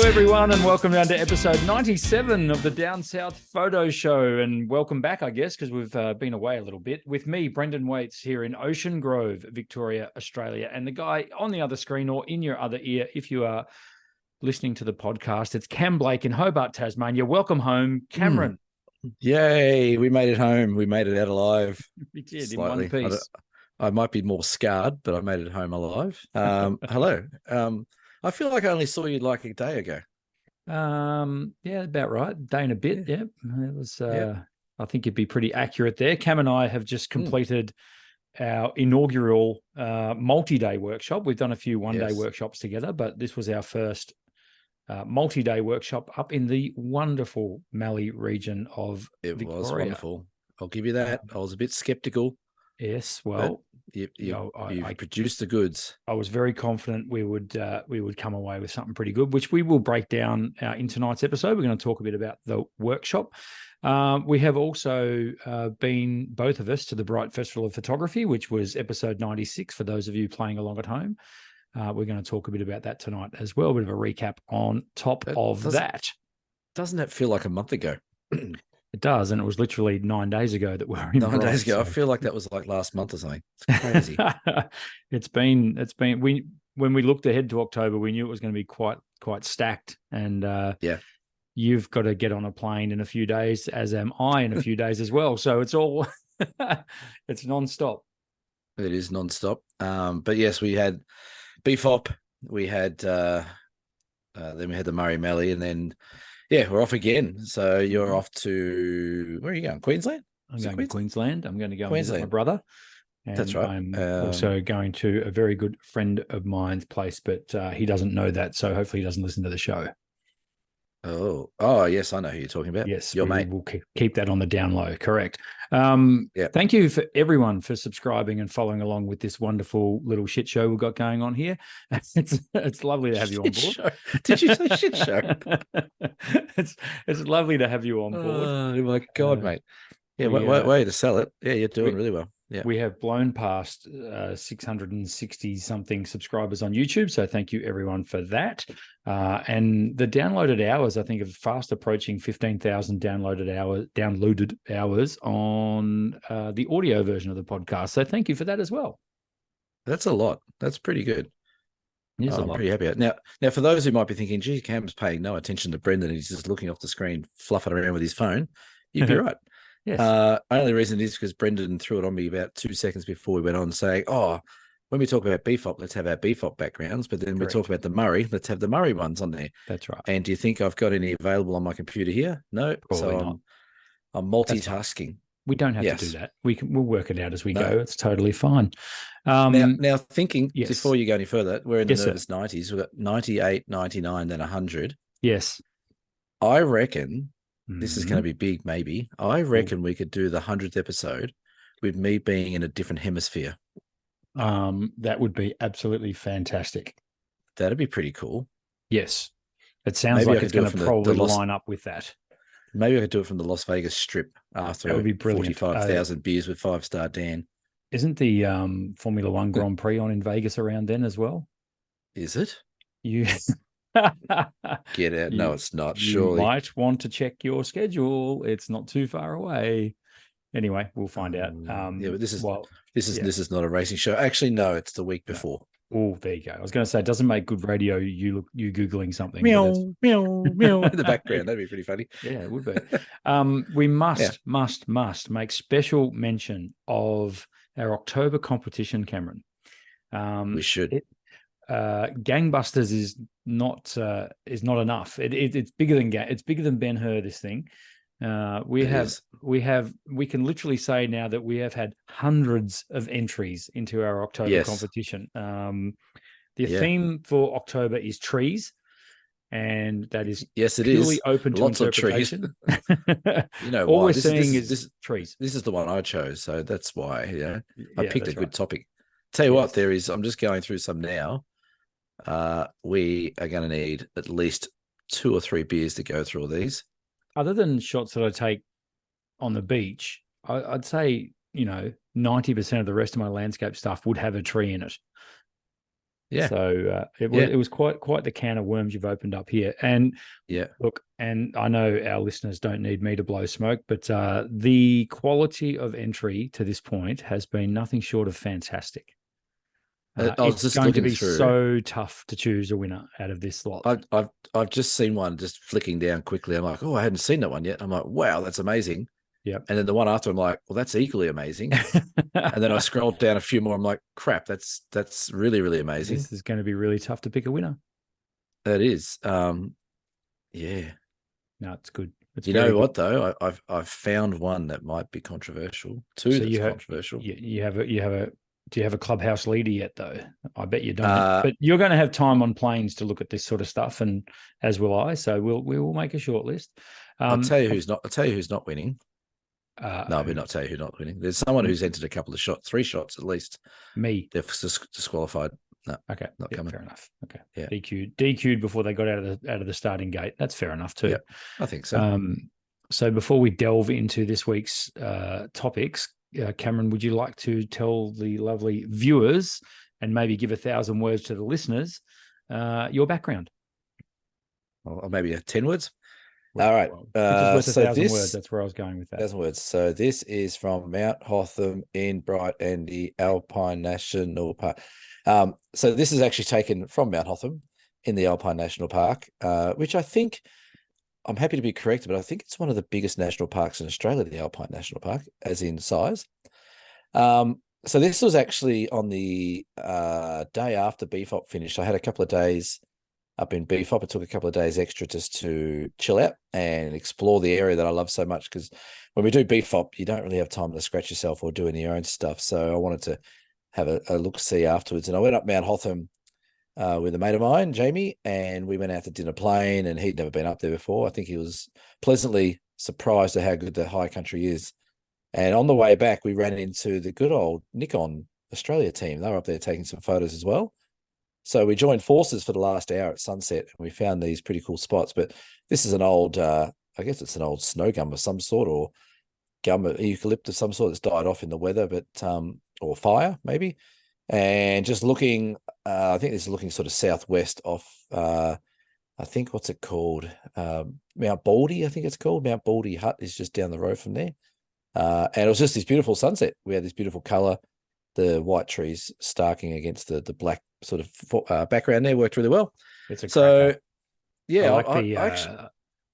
everyone, and welcome down to episode 97 of the Down South Photo Show. And welcome back, I guess, because we've been away a little bit. With me, Brendan Waits, here in Ocean Grove, Victoria, Australia. And the guy on the other screen or in your other ear, if you are listening to the podcast, it's Cam Blake in Hobart, Tasmania. Welcome home, Cameron. Yay, we made it home. We made it out alive. We did, Slightly. in one piece. I might be more scarred, but I made it home alive. Hello. I feel like I only saw you like a day ago. Yeah, about right. Day and a bit. Yeah. It was I think you'd be pretty accurate there. Cam and I have just completed our inaugural multi-day workshop. We've done a few one-day workshops together, but this was our first multi-day workshop up in the wonderful Mallee region of Victoria. It was wonderful. I'll give you that. I was a bit skeptical. Yes, well, you produced the goods. I was very confident we would come away with something pretty good, which we will break down in tonight's episode. We're going to talk a bit about the workshop. We have also been, both of us, to the Bright Festival of Photography, which was episode 96 for those of you playing along at home. We're going to talk a bit about that tonight as well, a bit of a recap on top of that. Doesn't that feel like a month ago? It does, and it was literally 9 days ago that we were in. 9 days ago. So. I feel like that was like last month or something. It's crazy. It's been when we looked ahead to October, we knew it was going to be quite stacked, and you've got to get on a plane in a few days, as am I in a few days as well. So it's all it's nonstop. It is nonstop. But yes, we had BFOP, we had then we had the Mallee, and then we're off again. So you're off to, where are you going? Queensland? I'm going to Queensland. I'm going to go and visit my brother. And that's right. I'm also going to a very good friend of mine's place, but he doesn't know that, so hopefully he doesn't listen to the show. Oh, yes, I know who you're talking about. Yes, your mate. We'll keep that on the down low. Correct. Thank you for everyone for subscribing and following along with this wonderful little shit show we've got going on here. It's lovely to have you on board. Show. Did you say shit show? It's lovely to have you on board. Oh my God, mate. Yeah, way to sell it. Yeah, you're doing really well. Yeah, we have blown past 660 something subscribers on YouTube, so thank you everyone for that. And the downloaded hours, I think, are fast approaching 15,000 downloaded hours on the audio version of the podcast. So thank you for that as well. That's a lot. That's pretty good. I'm pretty happy. Now, for those who might be thinking, "Gee, Cam's paying no attention to Brendan; he's just looking off the screen, fluffing around with his phone," you'd be right. Yes. Only reason is because Brendan threw it on me about 2 seconds before we went on, saying, when we talk about BFOP, let's have our BFOP backgrounds, but then we talk about the Murray, let's have the Murray ones on there. That's right. And do you think I've got any available on my computer here? No. Probably not. I'm multitasking. We don't have to do that. We'll work it out as we go. It's totally fine. Now thinking, before you go any further, we're in the nervous 90s. We've got 98, 99, then 100. Yes. I reckon... This is going to be big, maybe. I reckon we could do the 100th episode with me being in a different hemisphere. That would be absolutely fantastic. That'd be pretty cool. Yes. It sounds like it's going to probably line up with that. Maybe I could do it from the Las Vegas Strip after 45,000 beers with 5-star Dan. Isn't the Formula One Grand Prix on in Vegas around then as well? Is it? Get out. No, it's not. Surely. You might want to check your schedule. It's not too far away. Anyway, we'll find out. But this is not a racing show. Actually, no, it's the week before. Oh, there you go. I was going to say, it doesn't make good radio. You Googling something. Meow, meow, meow in the background. That'd be pretty funny. Yeah, it would be. We must make special mention of our October competition, Cameron. We should. Gangbusters is not enough. It's bigger than Ben-Hur. This thing. We can literally say now that we have had hundreds of entries into our October competition. The theme for October is trees, and that is purely open to interpretation. You know, all we're seeing is trees. This is the one I chose, so that's why. I picked a good topic. Tell you what, I'm just going through some now. We are going to need at least 2 or 3 beers to go through all these. Other than shots that I take on the beach, I'd say 90% of the rest of my landscape stuff would have a tree in it. Yeah. So it Yeah. was quite the can of worms you've opened up here. And Yeah. look, and I know our listeners don't need me to blow smoke, but the quality of entry to this point has been nothing short of fantastic. I was It's just going to looking be through. so tough to choose a winner out of this lot. I've just seen one just flicking down quickly. I'm like, oh, I hadn't seen that one yet. I'm like, wow, that's amazing. Yep. And then the one after, I'm like, well, that's equally amazing. And then I scrolled down a few more. I'm like, crap, that's really, really amazing. This is going to be really tough to pick a winner. It is. Yeah. No, it's good. It's You know good. what though? I've found one that might be controversial. Two So that's controversial. Do you have a clubhouse leader yet though? I bet you don't. But you're going to have time on planes to look at this sort of stuff, and as will I. So we will make a short list. I'll tell you who's not winning. No, we're not tell you who's not winning. There's someone who's entered a couple of shots, 3 shots at least. Me. They're disqualified. No, okay, not coming. Fair enough. Okay, yeah, DQ'd before they got out of the starting gate. That's fair enough too. Yeah, I think so. So before we delve into this week's topics, Cameron, would you like to tell the lovely viewers and maybe give 1,000 words to the listeners your background? Or maybe 10 words. All right. Which is worth 1,000 words. That's where I was going with that. 1,000 words. So this is from Mount Hotham in Bright and the Alpine National Park. So this is actually taken from Mount Hotham in the Alpine National Park, which I think, I'm happy to be correct, but I think it's one of the biggest national parks in Australia, the Alpine National Park, as in size. So this was actually on the day after BFOP finished. I had a couple of days up in BFOP. It took a couple of days extra just to chill out and explore the area that I love so much, because when we do BFOP, you don't really have time to scratch yourself or do any of your own stuff. So I wanted to have a look-see afterwards. And I went up Mount Hotham with a mate of mine, Jamie, and we went out to dinner plane, and he'd never been up there before. I think he was pleasantly surprised at how good the high country is. And on the way back, we ran into the good old Nikon Australia team. They were up there taking some photos as well. So we joined forces for the last hour at sunset, and we found these pretty cool spots. But this is an old, I guess it's an old snow gum of some sort, or gum, eucalyptus of some sort that's died off in the weather, but or fire maybe. And just looking, I think this is looking sort of southwest off, I think, what's it called? Mount Baldy, I think it's called. Mount Baldy Hut is just down the road from there. And it was just this beautiful sunset. We had this beautiful color, the white trees starking against the black sort of background there. Worked really well. It's a so cracker. yeah,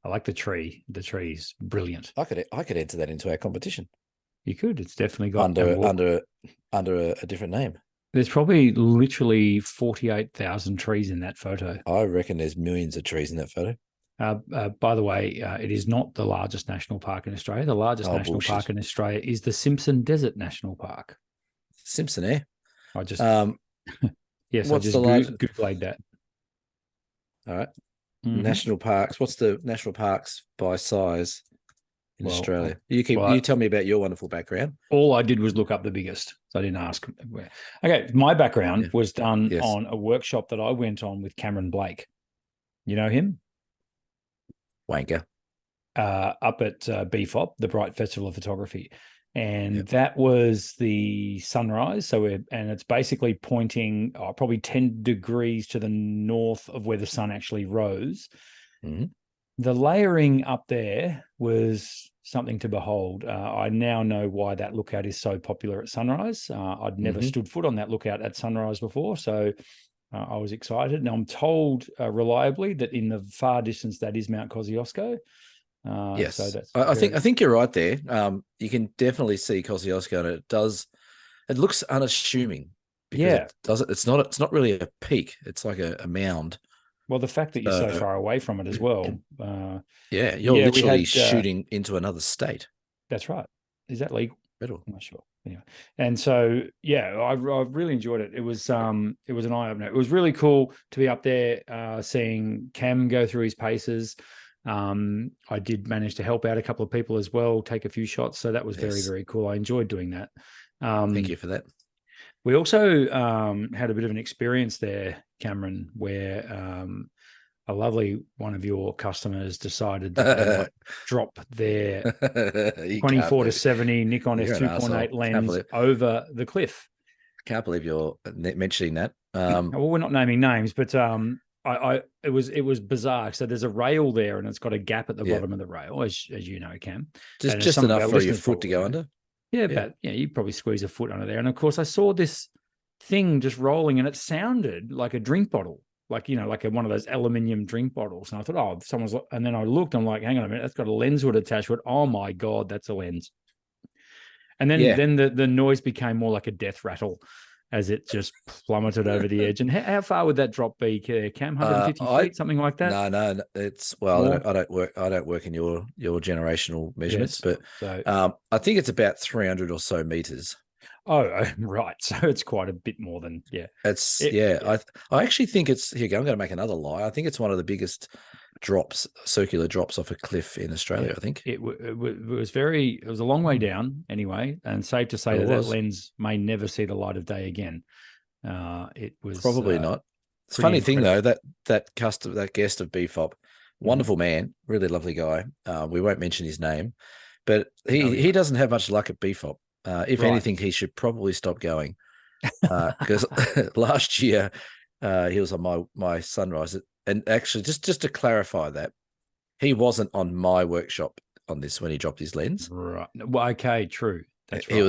I like the tree. The tree's brilliant. I could enter that into our competition. You could. It's definitely got under a different name. There's probably literally 48,000 trees in that photo. I reckon there's millions of trees in that photo. By the way, it is not the largest national park in Australia. The largest national park in Australia is the Simpson Desert National Park. Simpson, eh? I just yes, I just Googled that. All right. National parks. What's the national parks by size in Australia? You tell me about your wonderful background. All I did was look up the biggest. So I didn't ask where. Okay, my background was done on a workshop that I went on with Cameron Blake. You know him? Wanker. Up at BFOP, the Bright Festival of Photography. And that was the sunrise. So it's basically pointing probably 10 degrees to the north of where the sun actually rose. Mm-hmm. The layering up there was something to behold. I now know why that lookout is so popular at sunrise. I'd never stood foot on that lookout at sunrise before. So I was excited. And I'm told reliably that in the far distance, that is Mount Kosciuszko. Yes, so that's I think you're right there. You can definitely see Kosciuszko, and it looks unassuming. It's not really a peak. It's like a mound. Well, the fact that you're so far away from it as well. You're literally shooting into another state. That's right. Is that legal? I'm not sure. Yeah. And so, I really enjoyed it. It was an eye opener. It was really cool to be up there, seeing Cam go through his paces. I did manage to help out a couple of people as well, take a few shots. So that was very, very cool. I enjoyed doing that. Thank you for that. We also had a bit of an experience there, Cameron, where a lovely one of your customers decided that they might drop their 24-70 Nikon f2.8 lens over the cliff. Can't believe you're mentioning that. Well, we're not naming names, but it was bizarre. So there's a rail there, and it's got a gap at the bottom of the rail, as you know, Cam. Just enough for your foot to go under. Yeah, but you probably squeeze a foot under there. And of course, I saw this thing just rolling, and it sounded like a drink bottle, like one of those aluminium drink bottles. And I thought, oh, someone's. And then I looked, I'm like, hang on a minute, that's got a lens hood attached to it. Oh my god, that's a lens. And then the noise became more like a death rattle as it just plummeted over the edge. And how far would that drop be, Cam? 150 feet, something like that? No, it's I don't work in your generational measurements, but I think it's about 300 or so meters. Oh, right. So it's quite a bit more than I actually think it's here. I'm going to make another lie. I think it's one of the biggest circular drops off a cliff in Australia. I think it was a long way down anyway, and safe to say that lens may never see the light of day again. It was probably not. It's a funny thing though, that guest of BFOP, wonderful man, really lovely guy. We won't mention his name, but he doesn't have much luck at BFOP. If anything, he should probably stop going, because last year he was on my sunrise. And actually, just to clarify that, he wasn't on my workshop on this when he dropped his lens. Right. Well, okay, true. That's right. He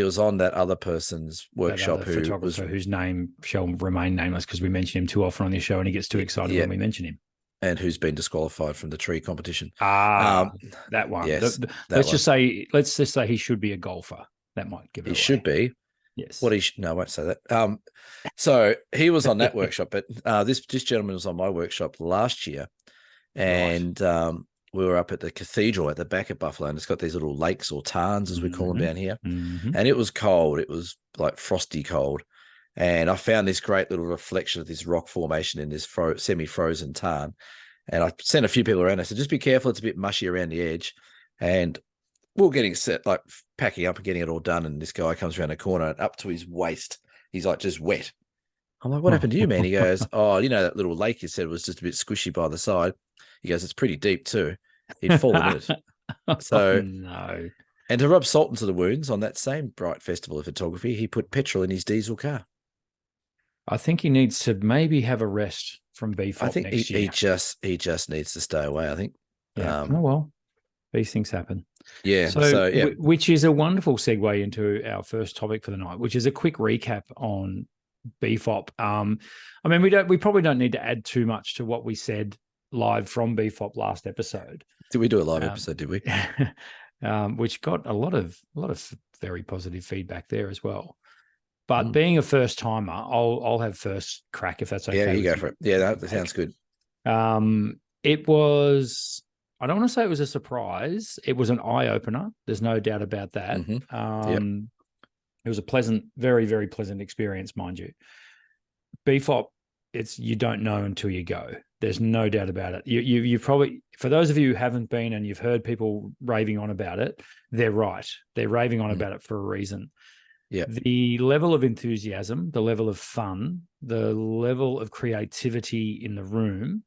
was on that other person's workshop whose name shall remain nameless because we mention him too often on this show, and he gets too excited when we mention him. And who's been disqualified from the tree competition. That one. Yes, let's just say he should be a golfer. That might give it away. He should be. Yes. No, I won't say that. So he was on that workshop, but this gentleman was on my workshop last year, and we were up at the cathedral at the back of Buffalo, and it's got these little lakes or tarns, as we call them down here. And it was cold. It was like frosty cold. And I found this great little reflection of this rock formation in this semi-frozen tarn. And I sent a few people around. I said, just be careful. It's a bit mushy around the edge. And we're getting set, like packing up and getting it all done. And this guy comes around the corner and up to his waist, he's like just wet. I'm like, what happened to you, man? He goes, oh, that little lake you said was just a bit squishy by the side. He goes, it's pretty deep too. He'd fallen in it. So, no. And to rub salt into the wounds, on that same Bright Festival of Photography, he put petrol in his diesel car. I think he needs to maybe have a rest from BFOP I think next year. He just needs to stay away, I think. Yeah. Oh, well, these things happen. Yeah. Which is a wonderful segue into our first topic for the night, which is a quick recap on BFOP. I mean, we probably don't need to add too much to what we said live from BFOP last episode. Did we do a live episode? Did we? Which got a lot of very positive feedback there as well. But being a first timer, I'll have first crack if that's okay. Yeah, you go for it. Yeah, that sounds good. It was. I don't want to say it was a surprise. It was an eye opener. There's no doubt about that. It was a pleasant, very, very pleasant experience, mind you. BFOP, you don't know until you go. There's no doubt about it. You probably, for those of you who haven't been and you've heard people raving on about it, they're right. They're raving on about it for a reason. Yeah. The level of enthusiasm, the level of fun, the level of creativity in the room,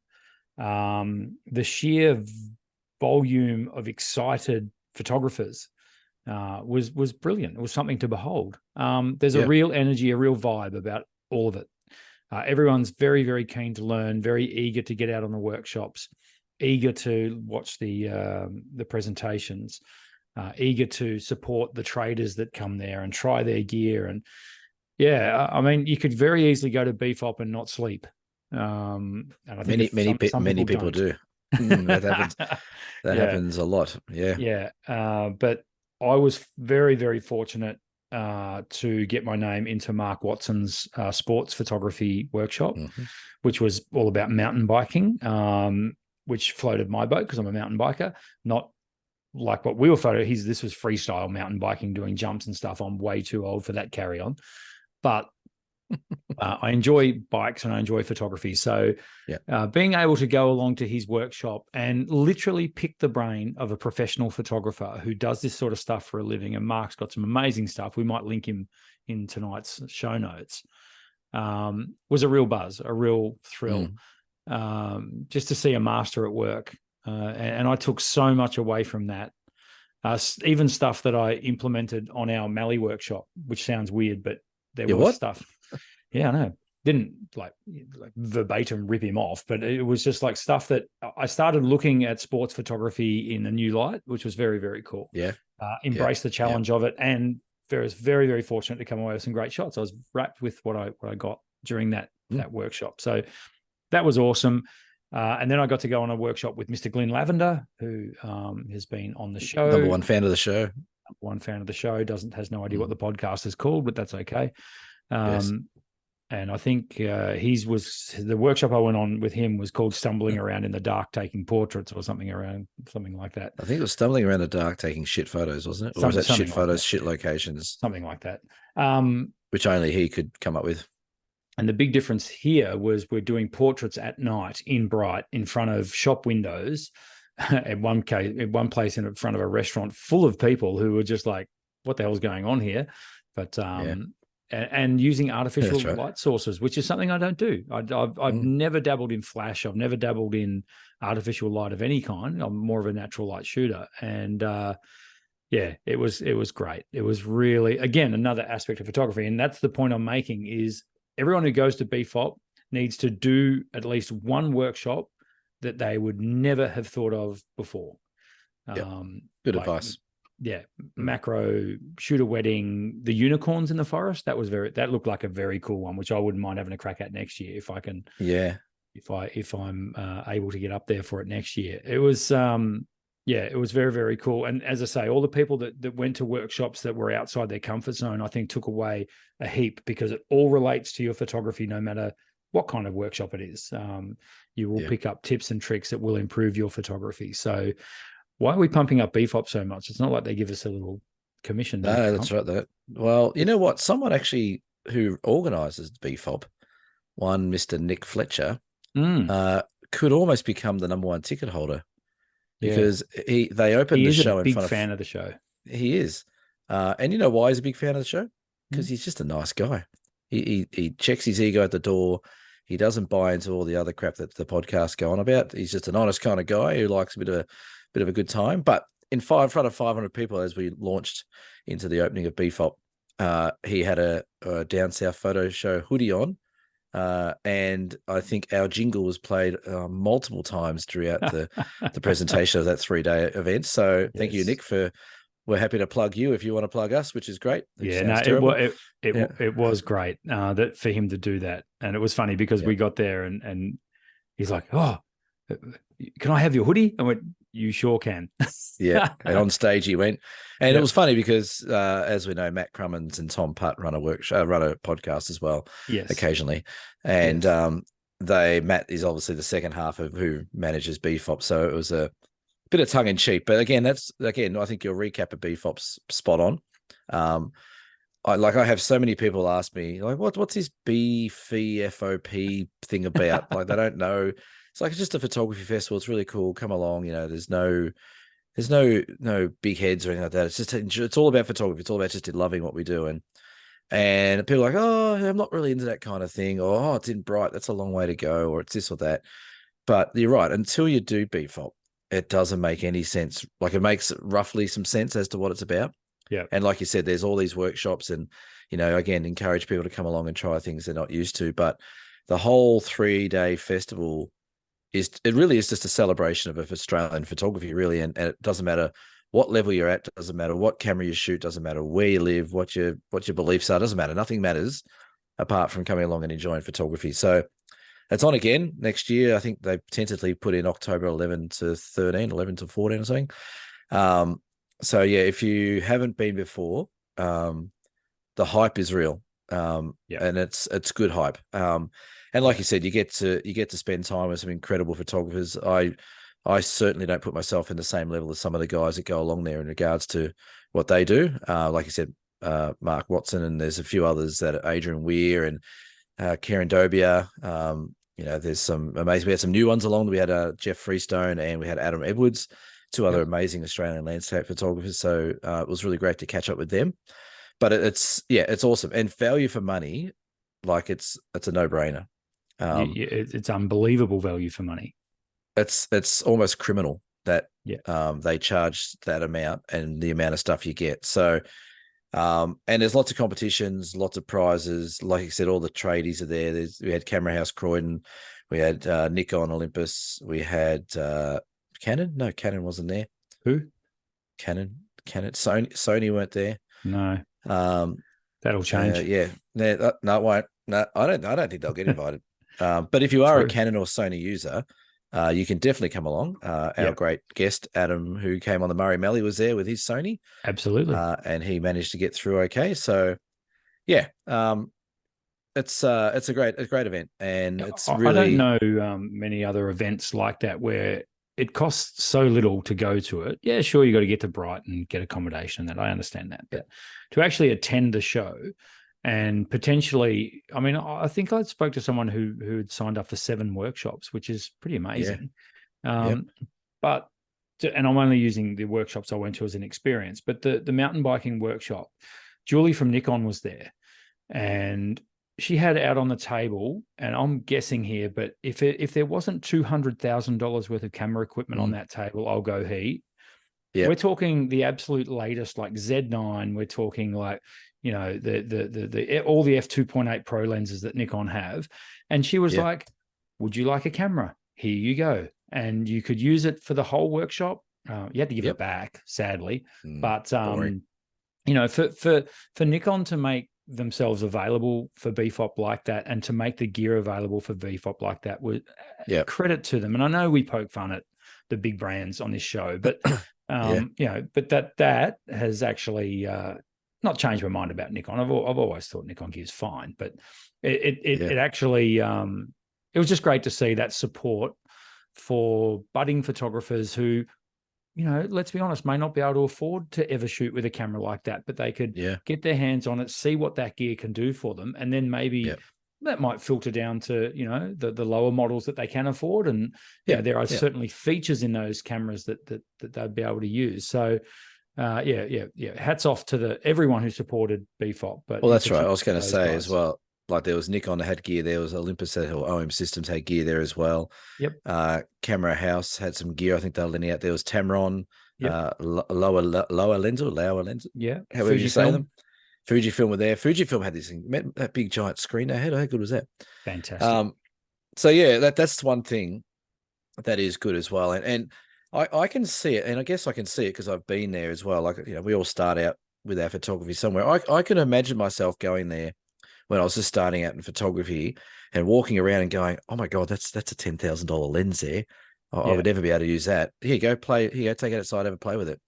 the sheer volume of excited photographers was brilliant. It was something to behold. There's a real energy, a real vibe about all of it. Everyone's very, very keen to learn, very eager to get out on the workshops, eager to watch the presentations, eager to support the traders that come there and try their gear. And I mean, you could very easily go to BFOP and not sleep. And I think many people do. That happens. That happens a lot. Yeah. But I was very, very fortunate to get my name into Mark Watson's sports photography workshop, which was all about mountain biking, which floated my boat because I'm a mountain biker, not like what we were photoing. This was freestyle mountain biking, doing jumps and stuff. I'm way too old for that carry on, but I enjoy bikes and I enjoy photography. So being able to go along to his workshop and literally pick the brain of a professional photographer who does this sort of stuff for a living, and Mark's got some amazing stuff. We might link him in tonight's show notes. Was a real buzz, a real thrill, just to see a master at work. And I took so much away from that. Even stuff that I implemented on our Mallee workshop, which sounds weird, but there Yeah, was what? stuff. Yeah, I know. Didn't like verbatim rip him off, but it was just like stuff that I started looking at sports photography in a new light, which was very, very cool. Yeah. Embrace the challenge of it, and was very, very fortunate to come away with some great shots. I was wrapped with what I got during that workshop. So that was awesome. And then I got to go on a workshop with Mr. Glenn Lavender, who has been on the show. Number one fan of the show. One fan of the show, has no idea what the podcast is called, but that's okay. Yes. And I think the workshop I went on with him was called Stumbling Around in the Dark Taking Portraits or something like that. I think it was Stumbling Around the Dark taking shit photos, wasn't it? Or was that shit photos, shit locations? Something like that. Which only he could come up with. And the big difference here was we're doing portraits at night in bright in front of shop windows at one place in front of a restaurant full of people who were just like, what the hell's going on here? But and using artificial light sources, which is something I don't do. I've never dabbled in flash. I've never dabbled in artificial light of any kind. I'm more of a natural light shooter. And it was great. It was really, again, another aspect of photography. And that's the point I'm making is everyone who goes to BFOP needs to do at least one workshop that they would never have thought of before. Good advice. Yeah, macro shooter wedding, the unicorns in the forest. That looked like a very cool one, which I wouldn't mind having a crack at next year if I can. Yeah, if I'm able to get up there for it next year. It was it was very, very cool. And as I say, all the people that went to workshops that were outside their comfort zone, I think took away a heap because it all relates to your photography, no matter what kind of workshop it is. You will pick up tips and tricks that will improve your photography. So why are we pumping up BFOP so much? It's not like they give us a little commission. No, that's right. Well, you know what? Someone actually who organises BFOP, one Mr. Nick Fletcher, could almost become the number one ticket holder because they opened the show in front of. He's a big fan of the show. He is, and you know why he's a big fan of the show? Because he's just a nice guy. He checks his ego at the door. He doesn't buy into all the other crap that the podcasts go on about. He's just an honest kind of guy who likes a bit of a good time. But in front of 500 people, as we launched into the opening of BFOP, he had a Down South Photo Show hoodie on. And I think our jingle was played multiple times throughout the presentation of that 3-day event. So thank you, Nick, we're happy to plug you if you want to plug us, which is great. It was great that for him to do that. And it was funny because we got there and he's like, oh, can I have your hoodie? I went, you sure can. And on stage he went. And it was funny because, as we know, Matt Crummins and Tom Putt run a podcast as well, occasionally. And Matt is obviously the second half of who manages BFOP. So it was a bit of tongue in cheek. But again, I think your recap of BFOP's spot on. I have so many people ask me, like, what's this BFOP thing about? Like, they don't know. It's like, it's just a photography festival. It's really cool. Come along. You know, there's no big heads or anything like that. It's all about photography. It's all about just loving what we do. And people are like, oh, I'm not really into that kind of thing. Or, oh, it's in bright. That's a long way to go. Or it's this or that. But you're right. Until you do BFOP, it doesn't make any sense. Like, it makes roughly some sense as to what it's about. Yeah. And like you said, there's all these workshops and, you know, again, encourage people to come along and try things they're not used to. But the whole 3-day festival really is just a celebration of Australian photography, really. And it doesn't matter what level you're at, doesn't matter what camera you shoot, doesn't matter where you live, what your beliefs are, doesn't matter. Nothing matters apart from coming along and enjoying photography. So it's on again next year. I think they tentatively put in October 11 to 14 or something. So yeah, if you haven't been before, the hype is real. And it's good hype. And like you said, you get to spend time with some incredible photographers. I certainly don't put myself in the same level as some of the guys that go along there in regards to what they do. Like you said, Mark Watson, and there's a few others that are Adrian Weir and Karen Dobia. You know, there's some amazing. We had some new ones along. We had Jeff Freestone and we had Adam Edwards, two other amazing Australian landscape photographers. So it was really great to catch up with them. But it's awesome. And value for money, like it's a no-brainer. It's unbelievable value for money. It's almost criminal that they charge that amount and the amount of stuff you get. So And there's lots of competitions, lots of prizes. Like I said, all the tradies are there. We had Camera House Croydon, we had Nikon Olympus, we had Canon. No, Canon wasn't there. Who? Canon. Sony weren't there. No. Um, That'll change. Yeah. No, it won't. No, I don't think they'll get invited. But if you are a Canon or Sony user, you can definitely come along. Our great guest, Adam, who came on the Mallee, was there with his Sony. Absolutely. And he managed to get through okay. So, yeah, it's a great event. And it's really... I don't know many other events like that where it costs so little to go to it. Yeah, sure, you got to get to Brighton, get accommodation, that I understand that. But to actually attend the show and potentially, I mean, I think I spoke to someone who had signed up for 7 workshops, which is pretty amazing. But, and I'm only using the workshops I went to as an experience, but the mountain biking workshop, Julie from Nikon was there, and she had out on the table, and I'm guessing here, but if there wasn't $200,000 worth of camera equipment on that table, I'll go heat. We're talking the absolute latest, like Z9. We're talking like, you know, the all the f2.8 Pro lenses that Nikon have. And she was like, would you like a camera? Here you go. And you could use it for the whole workshop. You had to give it back, sadly. But, you know, for Nikon to make themselves available for BFOP like that, and to make the gear available for BFOP like that, was credit to them. And I know we poke fun at the big brands on this show, but you know, but that has actually not changed my mind about Nikon. I've always thought Nikon gear is fine, but it actually it was just great to see that support for budding photographers who, you know, let's be honest, may not be able to afford to ever shoot with a camera like that, but they could get their hands on it, see what that gear can do for them, and then maybe that might filter down to, you know, the lower models that they can afford. And you know, there are certainly features in those cameras that they'd be able to use. So hats off to everyone who supported BFOP. But well, that's right. I was going to say as well, like there was Nikon that had gear, there was Olympus or OM Systems had gear there as well. Camera House had some gear. I think they were letting out. There was Tamron, lower lens or lower lens. However you say them. Fujifilm were there. Fujifilm had this thing, that big giant screen they had. How good was that? Fantastic. So yeah, that's one thing that is good as well. And I can see it, and I guess I can see it because I've been there as well. Like, you know, we all start out with our photography somewhere. I can imagine myself going there when I was just starting out in photography and walking around and going, oh my God, that's a $10,000 lens there. I would never be able to use that. Here you go, play. Here you go, take it outside, have a play with it.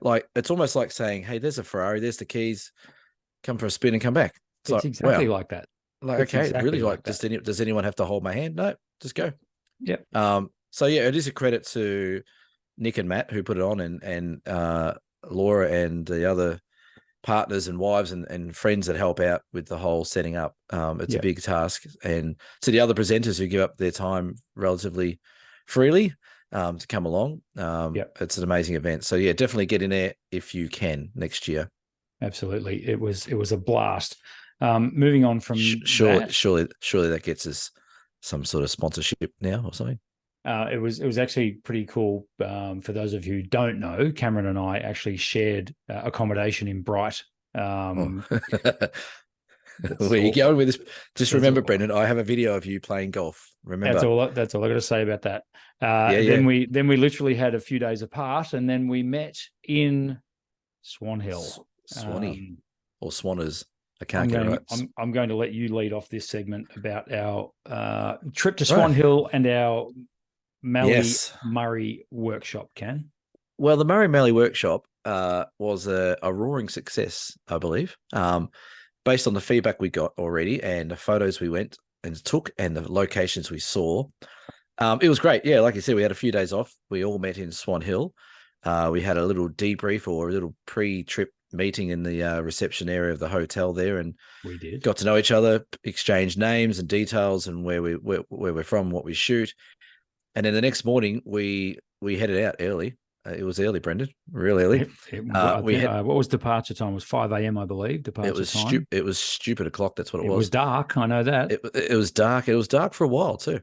Like, it's almost like saying, hey, there's a Ferrari, there's the keys, come for a spin and come back. It's like, exactly like that. Like, it's okay, exactly really, like does anyone have to hold my hand? No, just go. So yeah, it is a credit to Nick and Matt who put it on, and Laura and the other partners and wives and friends that help out with the whole setting up. It's a big task. And to the other presenters who give up their time relatively freely to come along, it's an amazing event. So yeah, definitely get in there if you can next year. Absolutely. It was a blast. Moving on from surely that gets us some sort of sponsorship now or something. It was actually pretty cool. For those of you who don't know, Cameron and I actually shared accommodation in Bright. Where are you going with this? Just remember, Brendan, I have a video of you playing golf. Remember, that's all I got to say about that. Then we literally had a few days apart, and then we met in Swan Hill. Swanee or Swanners. I can't get it right. I'm going to let you lead off this segment about our trip to Swan Hill and our Mallee Murray workshop, Ken. Well, the Mallee workshop was a roaring success, I believe, based on the feedback we got already and the photos we went and took and the locations we saw. It was great. Yeah, like you said, we had a few days off. We all met in Swan Hill. We had a little debrief or a little pre-trip meeting in the reception area of the hotel there, and we got to know each other, exchanged names and details and where we're from, what we shoot. And then the next morning we headed out early. It was early, Brendan, real early. What was departure time? It was 5 a.m. I believe. Departure time. It was stupid o'clock. That's what it was. It was dark. I know that. It was dark. It was dark for a while too.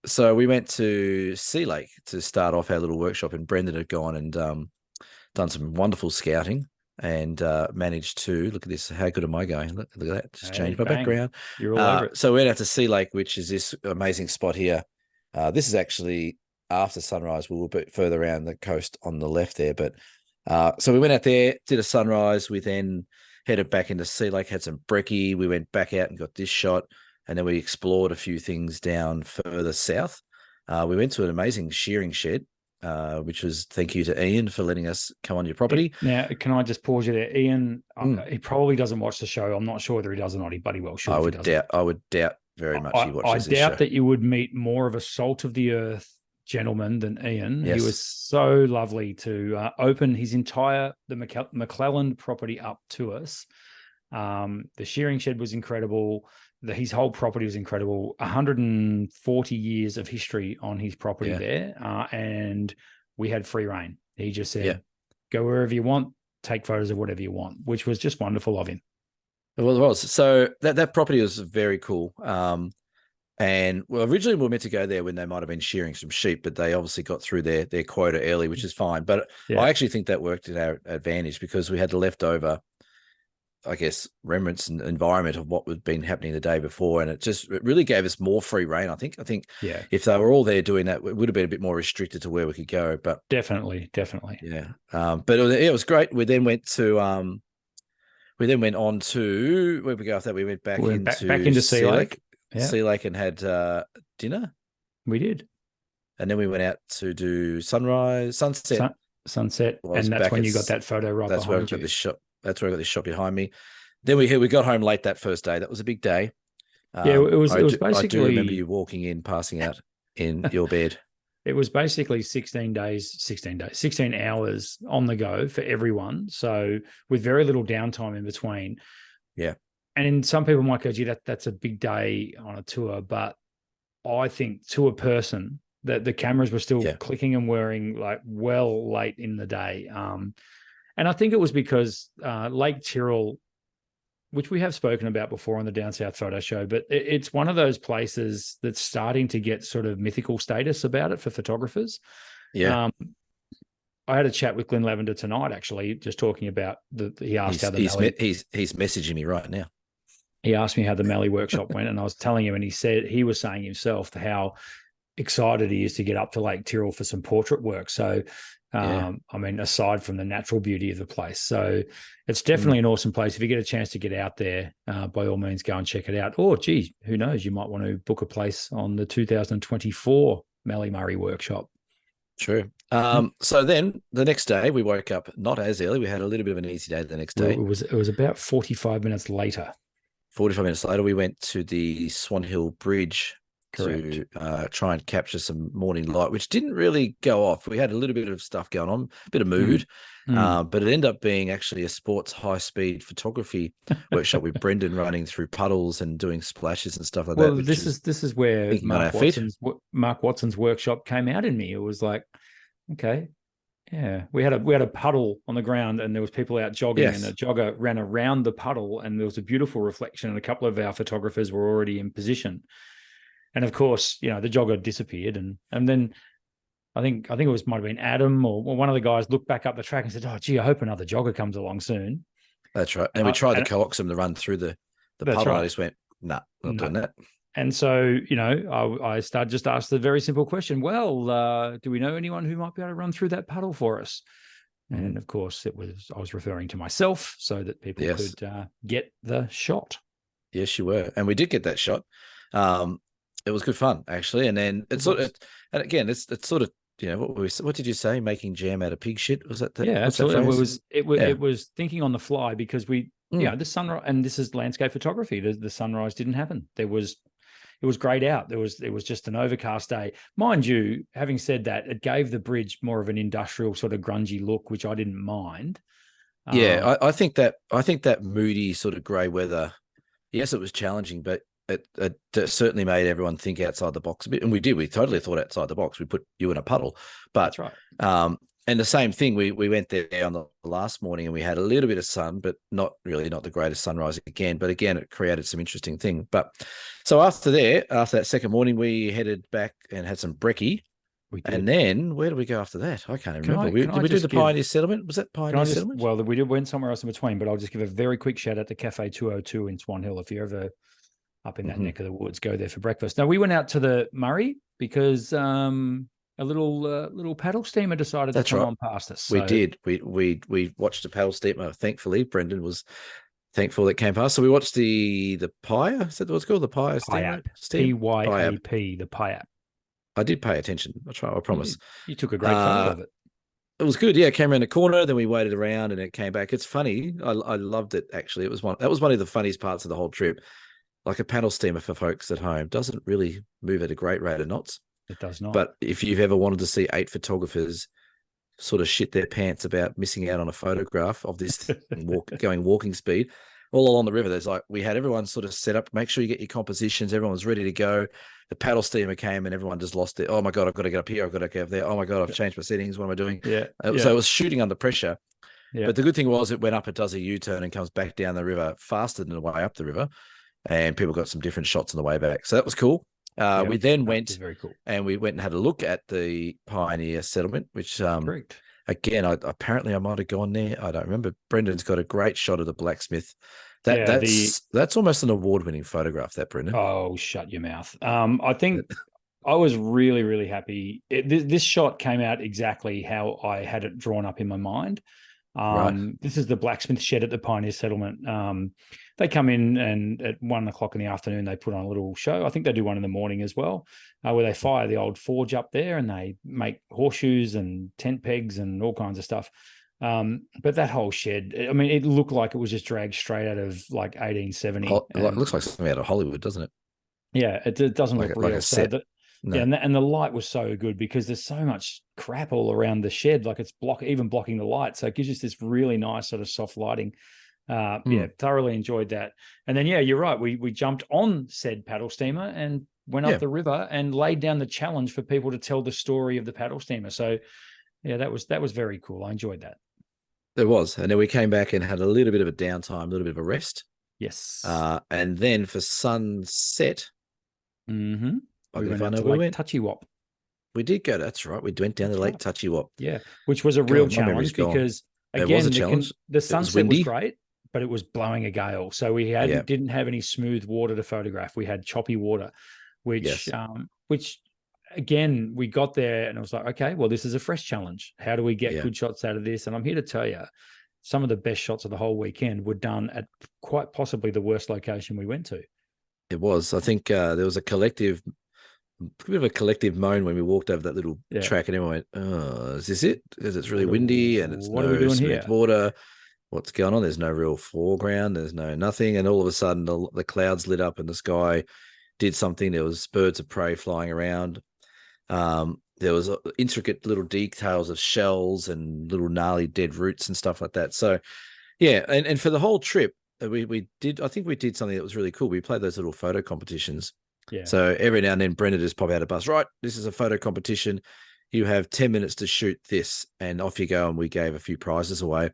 So we went to Sea Lake to start off our little workshop, and Brendan had gone and done some wonderful scouting. and managed to look at this. How good am I going? Look at that. Just change my bang. background. You're all over it. So we went out to Sea Lake, which is this amazing spot here. This is actually after sunrise. We were a bit further around the coast on the left there. But so we went out there, did a sunrise. We then headed back into Sea Lake, had some brekkie. We went back out and got this shot. And then we explored a few things down further south. We went to an amazing shearing shed, which was thank you to Ian for letting us come on your property. Now, can I just pause you there? Ian, he probably doesn't watch the show. I'm not sure whether he does or not. He bloody well should. I would doubt very much he watches this show. I doubt that you would meet more of a salt of the earth gentleman than Ian. Yes. He was so lovely to open his entire the McClelland property up to us. The shearing shed was incredible. His whole property was incredible. 140 years of history on his property there, and we had free reign. He just said, "Go wherever you want, take photos of whatever you want," which was just wonderful of him. Well, it was. So that property was very cool. And well, originally we were meant to go there when they might have been shearing some sheep, but they obviously got through their quota early, which is fine. But I actually think that worked in our advantage because we had the leftover, I guess, remnants and environment of what had been happening the day before. And it really gave us more free reign. I think if they were all there doing that, it would have been a bit more restricted to where we could go, but definitely. Yeah. But it was great. We then went on to where we go after that. We went back into Sea Lake. Sea Lake and had dinner. We did. And then we went out to do sunset. Sunset. And that's when you got that photo right behind you. That's where I got this shot. That's where I got this shot behind me. Then we got home late that first day. That was a big day. It was basically. I do remember you walking in, passing out in your bed. It was basically 16 hours on the go for everyone. So with very little downtime in between. Yeah. And some people might go, gee, that's a big day on a tour. But I think to a person that the cameras were still clicking and whirring like well late in the day. And I think it was because Lake Tyrrell, which we have spoken about before on the Down South Photo Show, but it's one of those places that's starting to get sort of mythical status about it for photographers. Yeah. I had a chat with Glenn Lavender tonight, actually, just talking about he asked how the Mallee... He's messaging me right now. He asked me how the Mallee workshop went, and I was telling him, and he was saying himself how excited he is to get up to Lake Tyrrell for some portrait work. So, I mean, aside from the natural beauty of the place. So it's definitely an awesome place. If you get a chance to get out there, by all means, go and check it out. Or, gee, who knows? You might want to book a place on the 2024 Mallee Murray workshop. True. So then the next day we woke up not as early. We had a little bit of an easy day the next day. Well, it was about 45 minutes later. 45 minutes later, we went to the Swan Hill Bridge to try and capture some morning light, which didn't really go off. We had a little bit of stuff going on, a bit of mood, but it ended up being actually a sports high-speed photography workshop with Brendan running through puddles and doing splashes and stuff like that. Well, this is where Mark Watson's workshop came out in me. It was like, okay, yeah, we had a puddle on the ground and there was people out jogging and a jogger ran around the puddle and there was a beautiful reflection and a couple of our photographers were already in position. And of course, the jogger disappeared and then I think it might have been Adam or one of the guys looked back up the track and said, "Oh, gee, I hope another jogger comes along soon." That's right. And we tried to coax him to run through the puddle. Right. I just went, not doing that. And so, I started just asked the very simple question, well, do we know anyone who might be able to run through that puddle for us? And of course, I was referring to myself so that people could get the shot. Yes, you were. And we did get that shot. It was good fun, actually. And then it's sort of, what did you say? Making jam out of pig shit? Was that yeah, absolutely. It was thinking on the fly because the sunrise, and this is landscape photography. The sunrise didn't happen. It was grayed out. It was just an overcast day. Mind you, having said that, it gave the bridge more of an industrial sort of grungy look, which I didn't mind. I think that moody sort of grey weather. Yes, it was challenging, but it certainly made everyone think outside the box a bit, and we did. We totally thought outside the box. We put you in a puddle, but that's right. And the same thing, we went there on the last morning and we had a little bit of sun, but not the greatest sunrise again. But again, it created some interesting thing. But so after that second morning, we headed back and had some brekkie. We did. And then where did we go after that? I can't remember. Did we do the Pioneer Settlement? Was that Pioneer Settlement? Well, went somewhere else in between, but I'll just give a very quick shout out to Cafe 202 in Swan Hill. If you're ever up in that neck of the woods, go there for breakfast. Now, we went out to the Murray because a little paddle steamer decided to come on past us. So. We did. We watched a paddle steamer. Thankfully, Brendan was thankful that came past. So we watched the Pia. Is that what it's called? The Pia steamer? PYAP, the Pia. I did pay attention. I promise. You took a great photo of it. It was good. Yeah, it came around the corner, then we waited around and it came back. It's funny. I loved it, actually. That was one of the funniest parts of the whole trip. Like a paddle steamer for folks at home doesn't really move at a great rate of knots. It does not. But if you've ever wanted to see 8 photographers sort of shit their pants about missing out on a photograph of this going walking speed, all along the river, we had everyone sort of set up, make sure you get your compositions. Everyone was ready to go. The paddle steamer came and everyone just lost it. Oh my God, I've got to get up here. I've got to get up there. Oh my God, I've changed my settings. What am I doing? Yeah. So it was shooting under pressure. Yeah. But the good thing was it went up, it does a U-turn and comes back down the river faster than the way up the river. And people got some different shots on the way back. So that was cool. We then went very cool. And we went and had a look at the Pioneer Settlement, which again, apparently I might have gone there. I don't remember. Brendan's got a great shot of the blacksmith. That's almost an award-winning photograph, that, Brendan. Oh, shut your mouth. I think I was really, really happy. This shot came out exactly how I had it drawn up in my mind. This is the blacksmith shed at the Pioneer Settlement. They come in and at 1 o'clock in the afternoon, they put on a little show. I think they do one in the morning as well, where they fire the old forge up there and they make horseshoes and tent pegs and all kinds of stuff. But that whole shed, I mean, it looked like it was just dragged straight out of like 1870. It looks like something out of Hollywood, doesn't it? Yeah, it doesn't look real. Like a set. No. Yeah, and the light was so good because there's so much crap all around the shed, like it's even blocking the light. So it gives us this really nice sort of soft lighting. Yeah, thoroughly enjoyed that. And then, yeah, you're right. We jumped on said paddle steamer and went up the river and laid down the challenge for people to tell the story of the paddle steamer. So, yeah, that was very cool. I enjoyed that. There was. And then we came back and had a little bit of a downtime, a little bit of a rest. Yes. And then for sunset, we went to Lake Touchy Wop. We did go. That's right. We went down to Lake Touchy Wop. Yeah, which was a real challenge because, again, the sunset was great, but it was blowing a gale. So we didn't have any smooth water to photograph. We had choppy water, which again, we got there and it was like, okay, well, this is a fresh challenge. How do we get good shots out of this? And I'm here to tell you, some of the best shots of the whole weekend were done at quite possibly the worst location we went to. It was. I think there was a bit of a collective moan when we walked over that little track and everyone went, oh, is this it? Because it's really windy and it's what are we doing smooth here? Water. What's going on? There's no real foreground. There's nothing. And all of a sudden the clouds lit up and the sky did something. There was birds of prey flying around. There was intricate little details of shells and little gnarly dead roots and stuff like that. So, yeah. And for the whole trip, I think we did something that was really cool. We played those little photo competitions. Yeah. So every now and then Brendan just pop out a bus, right? This is a photo competition. You have 10 minutes to shoot this and off you go. And we gave a few prizes away.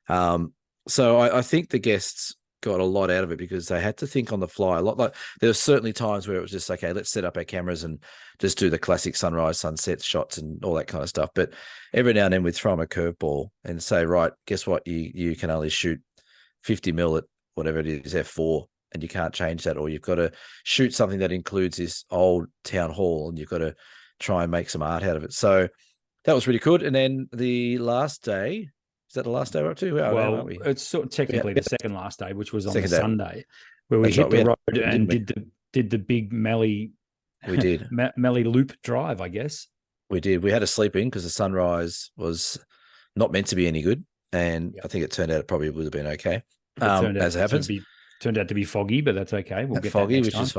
So I think the guests got a lot out of it because they had to think on the fly a lot. Like there were certainly times where it was just, okay, let's set up our cameras and just do the classic sunrise, sunset shots and all that kind of stuff. But every now and then we'd throw them a curveball and say, right, guess what? You can only shoot 50 mil at whatever it is, F4. And you can't change that, or you've got to shoot something that includes this old town hall and you've got to try and make some art out of it. So that was really good. And then the last day, is that the last day we're up to? Well, it's sort of technically the second last day, which was on the Sunday, where we hit the road and did the big Mallee. We did Mallee loop drive, I guess. We did. We had to sleep in because the sunrise was not meant to be any good, and I think it turned out it probably would have been okay. As it happens. Turned out to be foggy, but that's okay. We'll get foggy, that next time. Is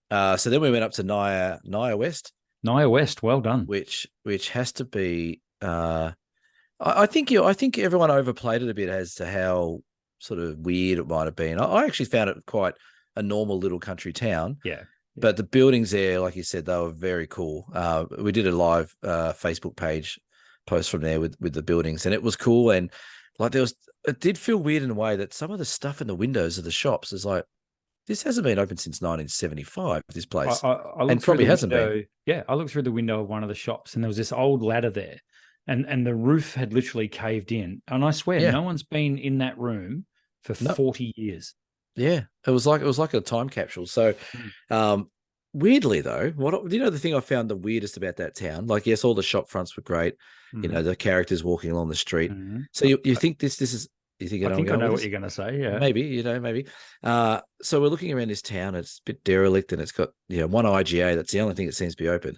fine. So then we went up to Naya West. Naya West, well done. Which has to be. I think everyone overplayed it a bit as to how sort of weird it might have been. I actually found it quite a normal little country town. Yeah. But the buildings there, like you said, they were very cool. We did a live Facebook page post from there with the buildings, and it was cool. And like it did feel weird in a way that some of the stuff in the windows of the shops is like, this hasn't been open since 1975, this place. I And looked through probably the hasn't been. window. Yeah, I looked through the window of one of the shops, and there was this old ladder there, and the roof had literally caved in. And I swear, Yeah. no one's been in that room for No. 40 years. Yeah. It was like a time capsule. So weirdly though, the thing I found the weirdest about that town? Like, yes, all the shop fronts were great. You know, the characters walking along the street. So you think this is you think I think I know what this? you're going to say. Yeah, Maybe, maybe. So we're looking around this town. It's a bit derelict, and it's got one IGA. That's the only thing that seems to be open.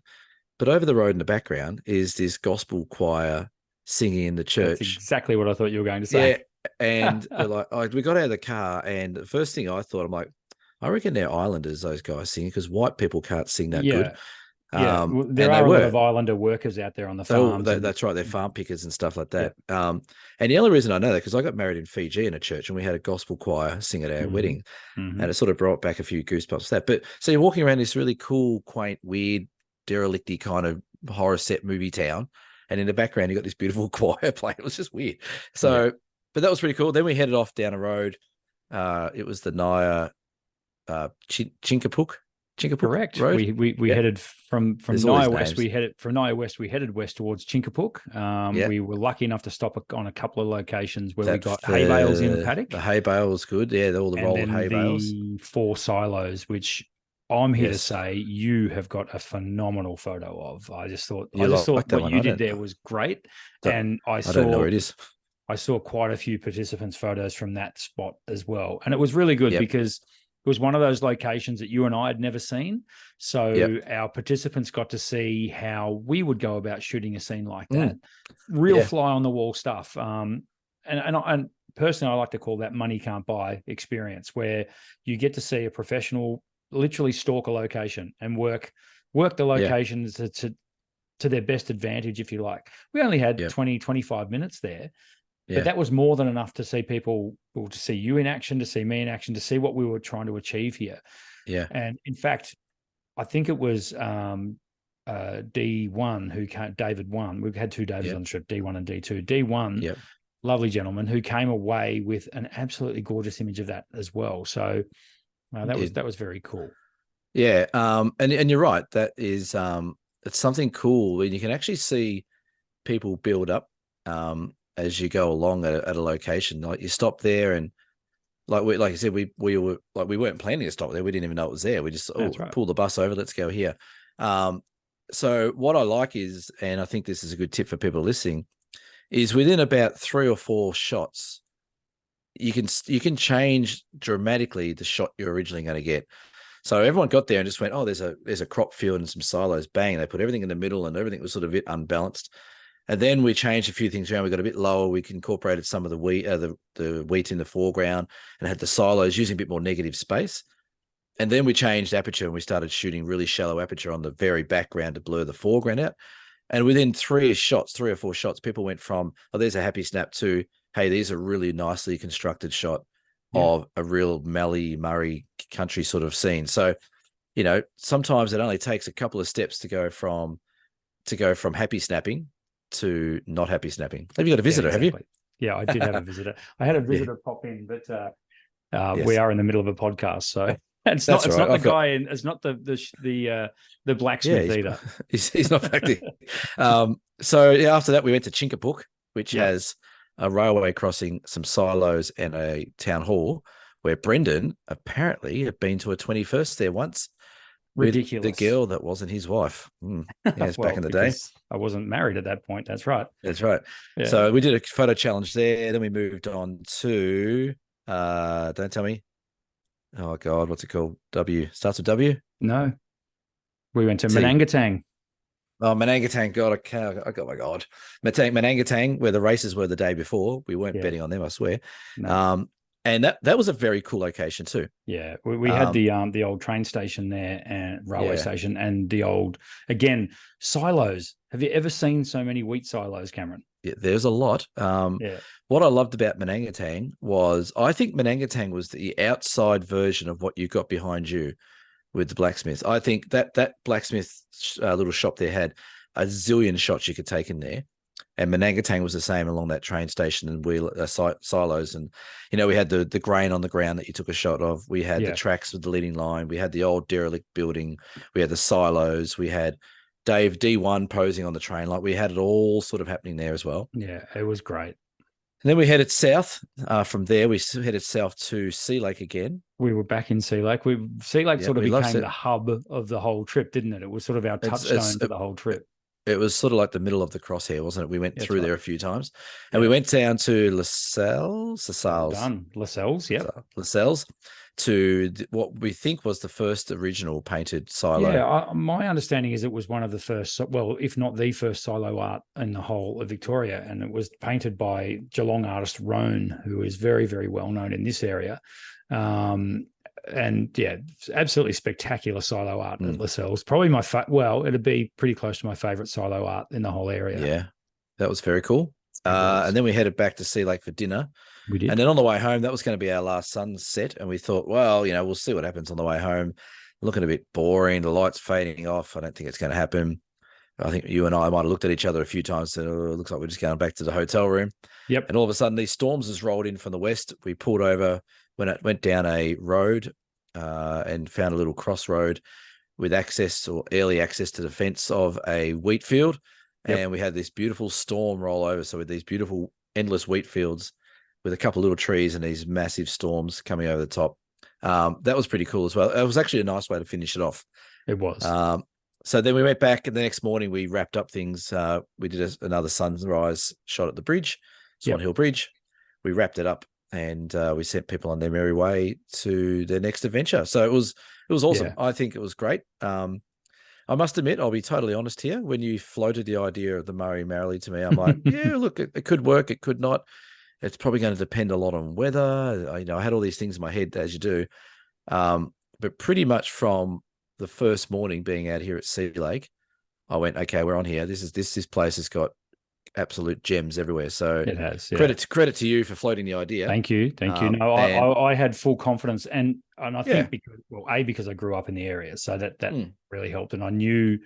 But over the road in the background is this gospel choir singing in the church. That's exactly what I thought you were going to say. Yeah, and we're like, we got out of the car, and the first thing I thought, I'm like, I reckon they're islanders, those guys singing, because white people can't sing that good. Yeah, well, there are a lot of islander workers out there on the farms. That's right. They're farm pickers and stuff like that. Yeah. And the only reason I know that, because I got married in Fiji in a church, and we had a gospel choir sing at our wedding, and it sort of brought back a few goosebumps. That, but so you're walking around this really cool, quaint, weird, derelicty kind of horror set movie town, and in the background you got this beautiful choir playing. It was just weird. So, but that was pretty cool. Then we headed off down a road. It was the Naya Chinkapuk. Correct. Road. We headed from Naya West. We headed west towards Chinkapuk. We were lucky enough to stop on a couple of locations where we got hay bales in the paddock. The hay bale was good. Yeah, all the rolled hay bales. The 4 silos, which I'm here to say you have got a phenomenal photo of. I just thought what you did there was great, and I don't know where it is. I saw quite a few participants' photos from that spot as well, and it was really good because it was one of those locations that you and I had never seen. So our participants got to see how we would go about shooting a scene like that. Real fly on the wall stuff. And personally, I like to call that money can't buy experience, where you get to see a professional literally stalk a location and work the locations to their best advantage, if you like. We only had 20, 25 minutes there. Yeah. But that was more than enough to see people, or to see you in action, to see me in action, to see what we were trying to achieve here. Yeah. And in fact, I think it was D1 who came, David 1. We've had 2 Davids on the trip, D1 and D2. D1, lovely gentleman who came away with an absolutely gorgeous image of that as well. So that was very cool. Yeah. And you're right. That is it's something cool, and you can actually see people build up as you go along at a location. Like, you stop there, and like I said, we were like, we weren't planning to stop there. We didn't even know it was there. We just pull the bus over. Let's go here. So what I like is, and I think this is a good tip for people listening, is within about 3 or 4 shots, you can change dramatically the shot you're originally going to get. So everyone got there and just went, oh, there's a crop field and some silos. Bang! They put everything in the middle, and everything was sort of a bit unbalanced. And then we changed a few things around. We got a bit lower. We incorporated some of the wheat, the wheat in the foreground, and had the silos using a bit more negative space. And then we changed aperture, and we started shooting really shallow aperture on the very background to blur the foreground out. And within 3 or 4 shots, people went from, oh, there's a happy snap, to, hey, these are really nicely constructed shot of a real Mallee Murray country sort of scene. So, sometimes it only takes a couple of steps to go from happy snapping to not happy snapping. Have you got a visitor? Have you? Yeah, I did have a visitor. I had a visitor pop in, but we are in the middle of a podcast, so it's not the guy in. It's not the blacksmith either. He's not back there. So after that, we went to Chinkapuk, which has a railway crossing, some silos, and a town hall, where Brendan apparently had been to a 21st there once. Ridiculous. With the girl that wasn't his wife. It's back in the day. I wasn't married at that point. That's right. That's right. Yeah. So we did a photo challenge there. Then we moved on to, don't tell me. Oh, God, what's it called? W. Starts with W? No. We went to Manangatang. Oh, Manangatang. God, oh my God. Manangatang, where the races were the day before. We weren't betting on them, I swear. No. And that was a very cool location too. Yeah, we had the old train station there and railway station, and the old, again, silos. Have you ever seen so many wheat silos, Cameron? Yeah, there's a lot. What I loved about Manangatang was, I think Manangatang was the outside version of what you got behind you with the blacksmith. I think that blacksmith little shop there had a zillion shots you could take in there. And Manangatang was the same along that train station and silos. And, we had the grain on the ground that you took a shot of. We had the tracks with the leading line. We had the old derelict building. We had the silos. We had Dave D1 posing on the train. Like, we had it all sort of happening there as well. Yeah, it was great. And then we headed south. From there, we headed south to Sea Lake again. We were back in Sea Lake. Sea Lake sort of became the hub of the whole trip, didn't it? It was sort of our touchstone for the whole trip. It was sort of like the middle of the crosshair, wasn't it? We went through there a few times, and we went down to Lascelles, to what we think was the first original painted silo. Yeah, my understanding is it was one of the first, well, if not the first silo art in the whole of Victoria, and it was painted by Geelong artist Roan, who is very, very well known in this area. And yeah, absolutely spectacular silo art at Lascelles. Probably it'd be pretty close to my favorite silo art in the whole area. Yeah, that was very cool. And then we headed back to Sea Lake for dinner. We did. And then on the way home, that was going to be our last sunset. And we thought, well, we'll see what happens on the way home. Looking a bit boring. The light's fading off. I don't think it's going to happen. I think you and I might have looked at each other a few times and said, oh, it looks like we're just going back to the hotel room. Yep. And all of a sudden, these storms has rolled in from the west. We pulled over, went down a road and found a little crossroad with access or early access to the fence of a wheat field. Yep. And we had this beautiful storm roll over. So with these beautiful endless wheat fields with a couple of little trees and these massive storms coming over the top. That was pretty cool as well. It was actually a nice way to finish it off. It was. So then we went back, and the next morning we wrapped up things. We did another sunrise shot at the bridge, Swan Hill Bridge. We wrapped it up, and we sent people on their merry way to their next adventure. So it was awesome. Yeah. I think it was great. I must admit, I'll be totally honest here. When you floated the idea of the Mallee to me, I'm like, yeah, look, it could work, it could not. It's probably going to depend a lot on weather. I had all these things in my head, as you do. But pretty much from the first morning being out here at Sea Lake, I went, okay, we're on here. This place has got absolute gems everywhere. So it has. Yeah. Credit to you for floating the idea. Thank you. No, I had full confidence, and I think because I grew up in the area, so that really helped, and I knew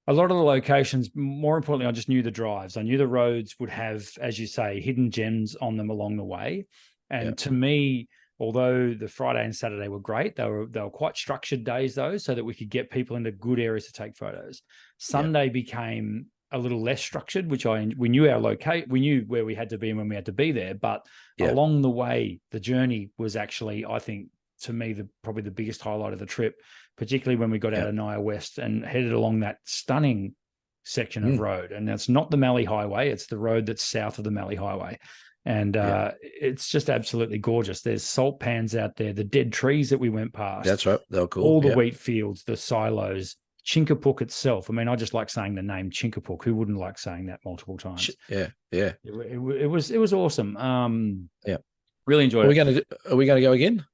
a lot of the locations. More importantly, I just knew the drives. I knew the roads would have, as you say, hidden gems on them along the way. And to me, although the Friday and Saturday were great, they were quite structured days though, so that we could get people into good areas to take photos. Sunday became a little less structured, which we knew our we knew where we had to be and when we had to be there. But along the way, the journey was actually, I think, to me, probably the biggest highlight of the trip, particularly when we got out of Naya West and headed along that stunning section of road. And that's not the Mallee Highway; it's the road that's south of the Mallee Highway. And it's just absolutely gorgeous. There's salt pans out there, the dead trees that we went past. That's right. They were cool. All the wheat fields, the silos, Chincopook itself. I mean, I just like saying the name Chincopook. Who wouldn't like saying that multiple times? Yeah. It was awesome. Really enjoyed it. Are we going to go again?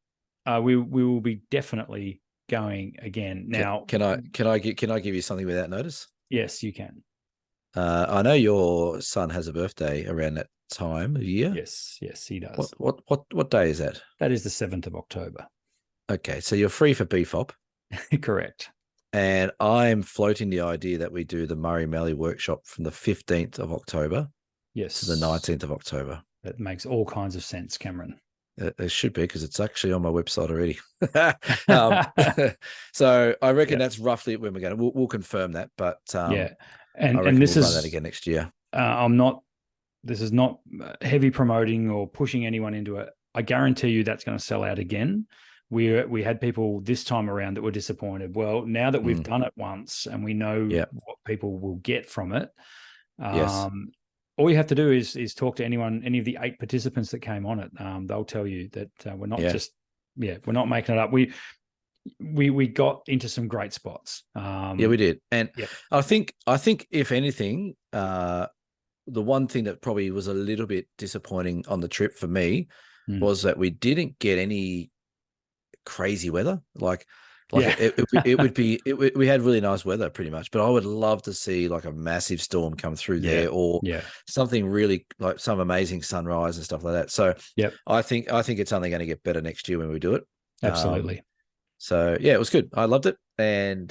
We will be definitely going again. Now, can I give you something without notice? Yes, you can. I know your son has a birthday around that time of year. Yes, he does. What day is that? That is the 7th of October. Okay, so you're free for BFOP. Correct. And I'm floating the idea that we do the Mallee workshop from the 15th of October to the 19th of October. That makes all kinds of sense, Cameron. It should be, because it's actually on my website already. So I reckon that's roughly when we're going to. We'll confirm that, but and this we'll run that again next year. This is not heavy promoting or pushing anyone into it. I guarantee you that's going to sell out again. We had people this time around that were disappointed. Well, now that we've done it once and we know what people will get from it, all you have to do is talk to any of the 8 participants that came on it. They'll tell you that we're not we're not making it up. We got into some great spots. We did. And I think if anything, the one thing that probably was a little bit disappointing on the trip for me was that we didn't get any crazy weather. It would be we had really nice weather pretty much, but I would love to see like a massive storm come through there, or something really like some amazing sunrise and stuff like that. So I think it's only going to get better next year when we do it. Absolutely. So it was good. I loved it, and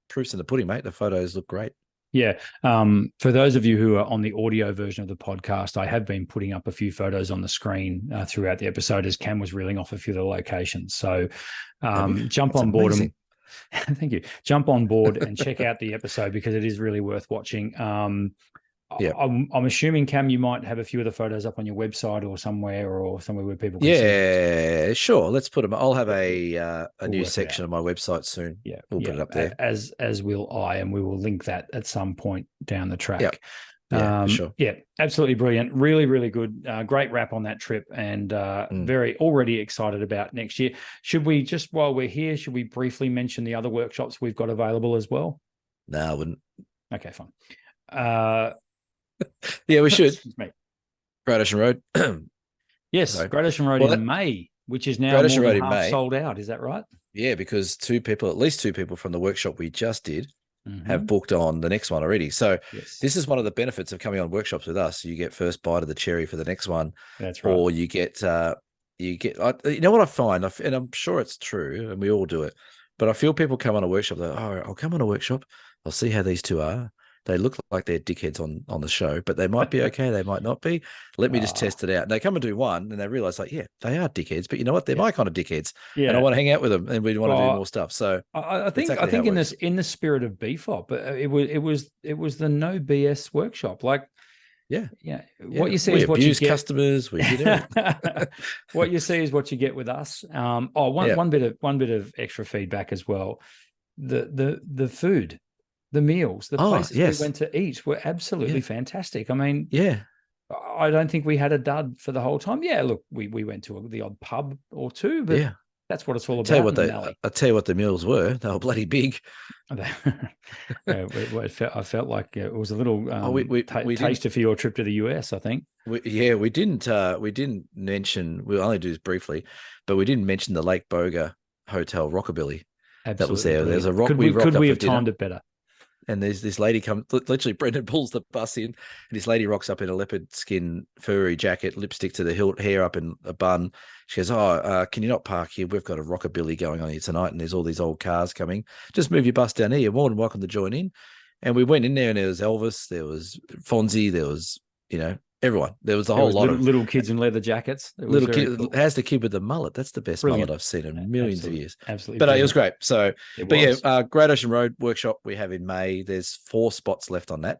proof's in the pudding, mate. The photos look great. Yeah. For those of you who are on the audio version of the podcast, I have been putting up a few photos on the screen throughout the episode as Cam was reeling off a few of the locations. So jump on board and thank you. Jump on board and check out the episode because it is really worth watching. Yeah, I'm assuming, Cam, you might have a few of the photos up on your website or somewhere where people can see yeah, sure. Let's put them. I'll have a new section of my website soon. Yeah, we'll put it up there. As will I, and we will link that at some point down the track. Yep. Yeah, for sure. Yeah, absolutely brilliant. Really, really good. Great wrap on that trip, and very already excited about next year. Should we just, while we're here, should we briefly mention the other workshops we've got available as well? No, I wouldn't. Okay, fine. Yeah, we should. Great Ocean Road. Yes, Sorry. Great Ocean Road in May, which is now more than half sold out. Is that right? Yeah, because at least two people from the workshop we just did have booked on the next one already. So this is one of the benefits of coming on workshops with us. You get first bite of the cherry for the next one. That's right. Or you get you know what I find, and I'm sure it's true, and we all do it, but I feel people come on a workshop, they're, I'll come on a workshop, I'll see how these two are. They look like they're dickheads on the show, but they might be okay. They might not be. Let me just test it out. And they come and do one, and they realize, like, yeah, they are dickheads, but you know what? They're my kind of dickheads, and I want to hang out with them, and we want to do more stuff. So I think in the spirit of BFOP, it was the no BS workshop. Like, what you see is what you get. Customers. We did it. What you see is what you get with us. One bit of extra feedback as well. The food. The meals, the places we went to eat were absolutely fantastic. I mean, I don't think we had a dud for the whole time. Yeah, look, we went to the odd pub or two, but that's what it's all about. I'll tell you what the meals were. They were bloody big. I felt like it was a little taster for your trip to the US, I think. We didn't mention, we'll only do this briefly, but we didn't mention the Lake Boga Hotel Rockabilly. Absolutely that was there. Brilliant. There's a rock. Could we have timed it better? And there's this lady comes, literally Brendan pulls the bus in, and this lady rocks up in a leopard skin furry jacket, lipstick to the hilt, hair up in a bun. She goes, can you not park here? We've got a rockabilly going on here tonight, and there's all these old cars coming. Just move your bus down here. You're more than welcome to join in. And we went in there, and there was Elvis, there was Fonzie, there was, everyone. There was a whole lot of little kids in leather jackets. Little kid, cool. How's the kid with the mullet? That's the best mullet I've seen in millions of years. Absolutely, but it was great. So, Great Ocean Road workshop we have in May. There's 4 spots left on that,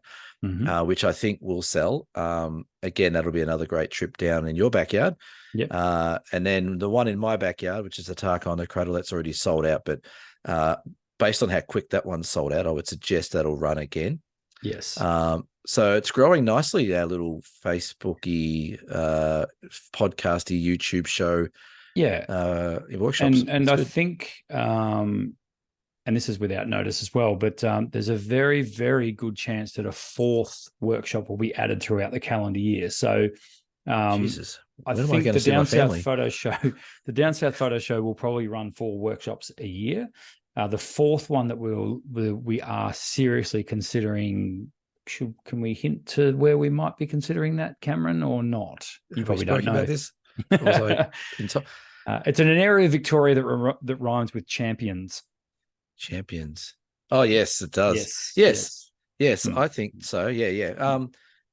which I think will sell. Again, that'll be another great trip down in your backyard. Yeah. And then the one in my backyard, which is the Tarkon, the Cradle, that's already sold out. But based on how quick that one's sold out, I would suggest that'll run again. Yes. So it's growing nicely, our little Facebooky, podcasty YouTube show. Yeah. Workshops. And I think, and this is without notice as well, but there's a very, very good chance that a 4th workshop will be added throughout the calendar year. So Jesus. I think the Down South Photo Show will probably run 4 workshops a year. The 4th one that we are seriously considering. Can we hint to where we might be considering that, Cameron, or not? You probably don't know about this. It's in an area of Victoria that rhymes with champions. Champions. Oh yes, it does. Yes. I think so. Yeah.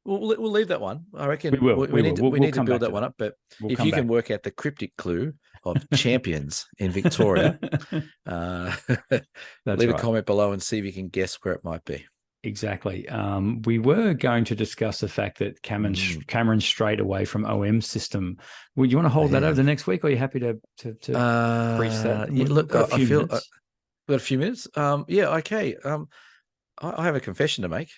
We'll leave that one. I reckon we need to build that one up. But if you can work out the cryptic clue of champions in Victoria, leave a comment below and see if you can guess where it might be. Exactly. We were going to discuss the fact that Cameron's straight away from OM system. Would you want to hold that over the next week, or are you happy to breach that? Look, I feel got a few minutes. Okay. I have a confession to make.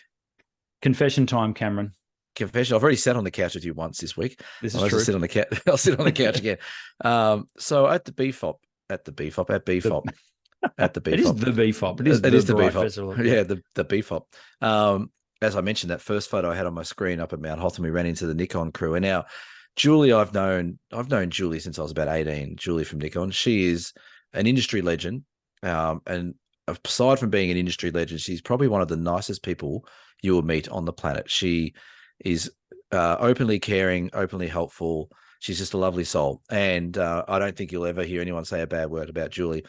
Confession time, Cameron. Confession. I've already sat on the couch with you once this week. This is true. I'll sit on the couch again. So at BFOP. It is the BFOP. It is the BFOP. Festival. Yeah, the BFOP. As I mentioned, that first photo I had on my screen up at Mount Hotham, we ran into the Nikon crew. And now Julie, I've known Julie since I was about 18. Julie from Nikon. She is an industry legend. And aside from being an industry legend, she's probably one of the nicest people you will meet on the planet. She is openly caring, openly helpful. She's just a lovely soul. And I don't think you'll ever hear anyone say a bad word about Julie.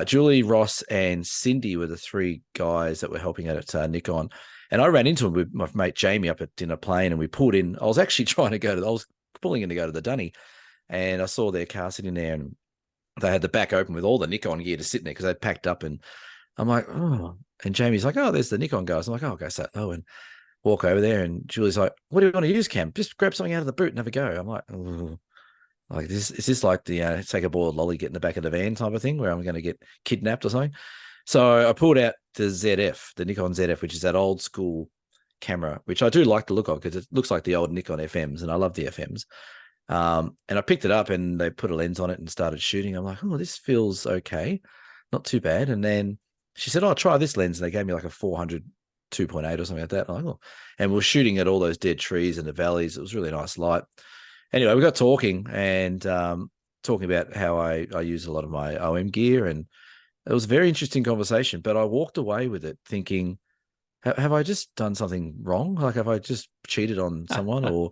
Julie, Ross, and Cindy were the three guys that were helping out at Nikon. And I ran into him with my mate Jamie up at dinner plane, and we pulled in. I was actually I was pulling in to go to the Dunny, and I saw their car sitting there, and they had the back open with all the Nikon gear to sit in there because they'd packed up. And I'm like, oh. And Jamie's like, oh, there's the Nikon guys. I'm like, oh, I'll go say hello and walk over there. And Julie's like, what do you want to use, Cam? Just grab something out of the boot and have a go. I'm like, oh. Like this, is this like the take a boiled lolly, get in the back of the van type of thing where I'm going to get kidnapped or something? So I pulled out the ZF, the Nikon ZF, which is that old school camera, which I do like the look of because it looks like the old Nikon FMs, and I love the FMs. And I picked it up and they put a lens on it and started shooting. I'm like, oh, this feels okay, not too bad. And then she said, oh, try this lens. And they gave me like a 400 2.8 or something like that. And we're shooting at all those dead trees and the valleys. It was really nice light. Anyway, we got talking and talking about how I use a lot of my OM gear, and it was a very interesting conversation. But I walked away with it thinking, have I just done something wrong? Like, have I just cheated on someone? Or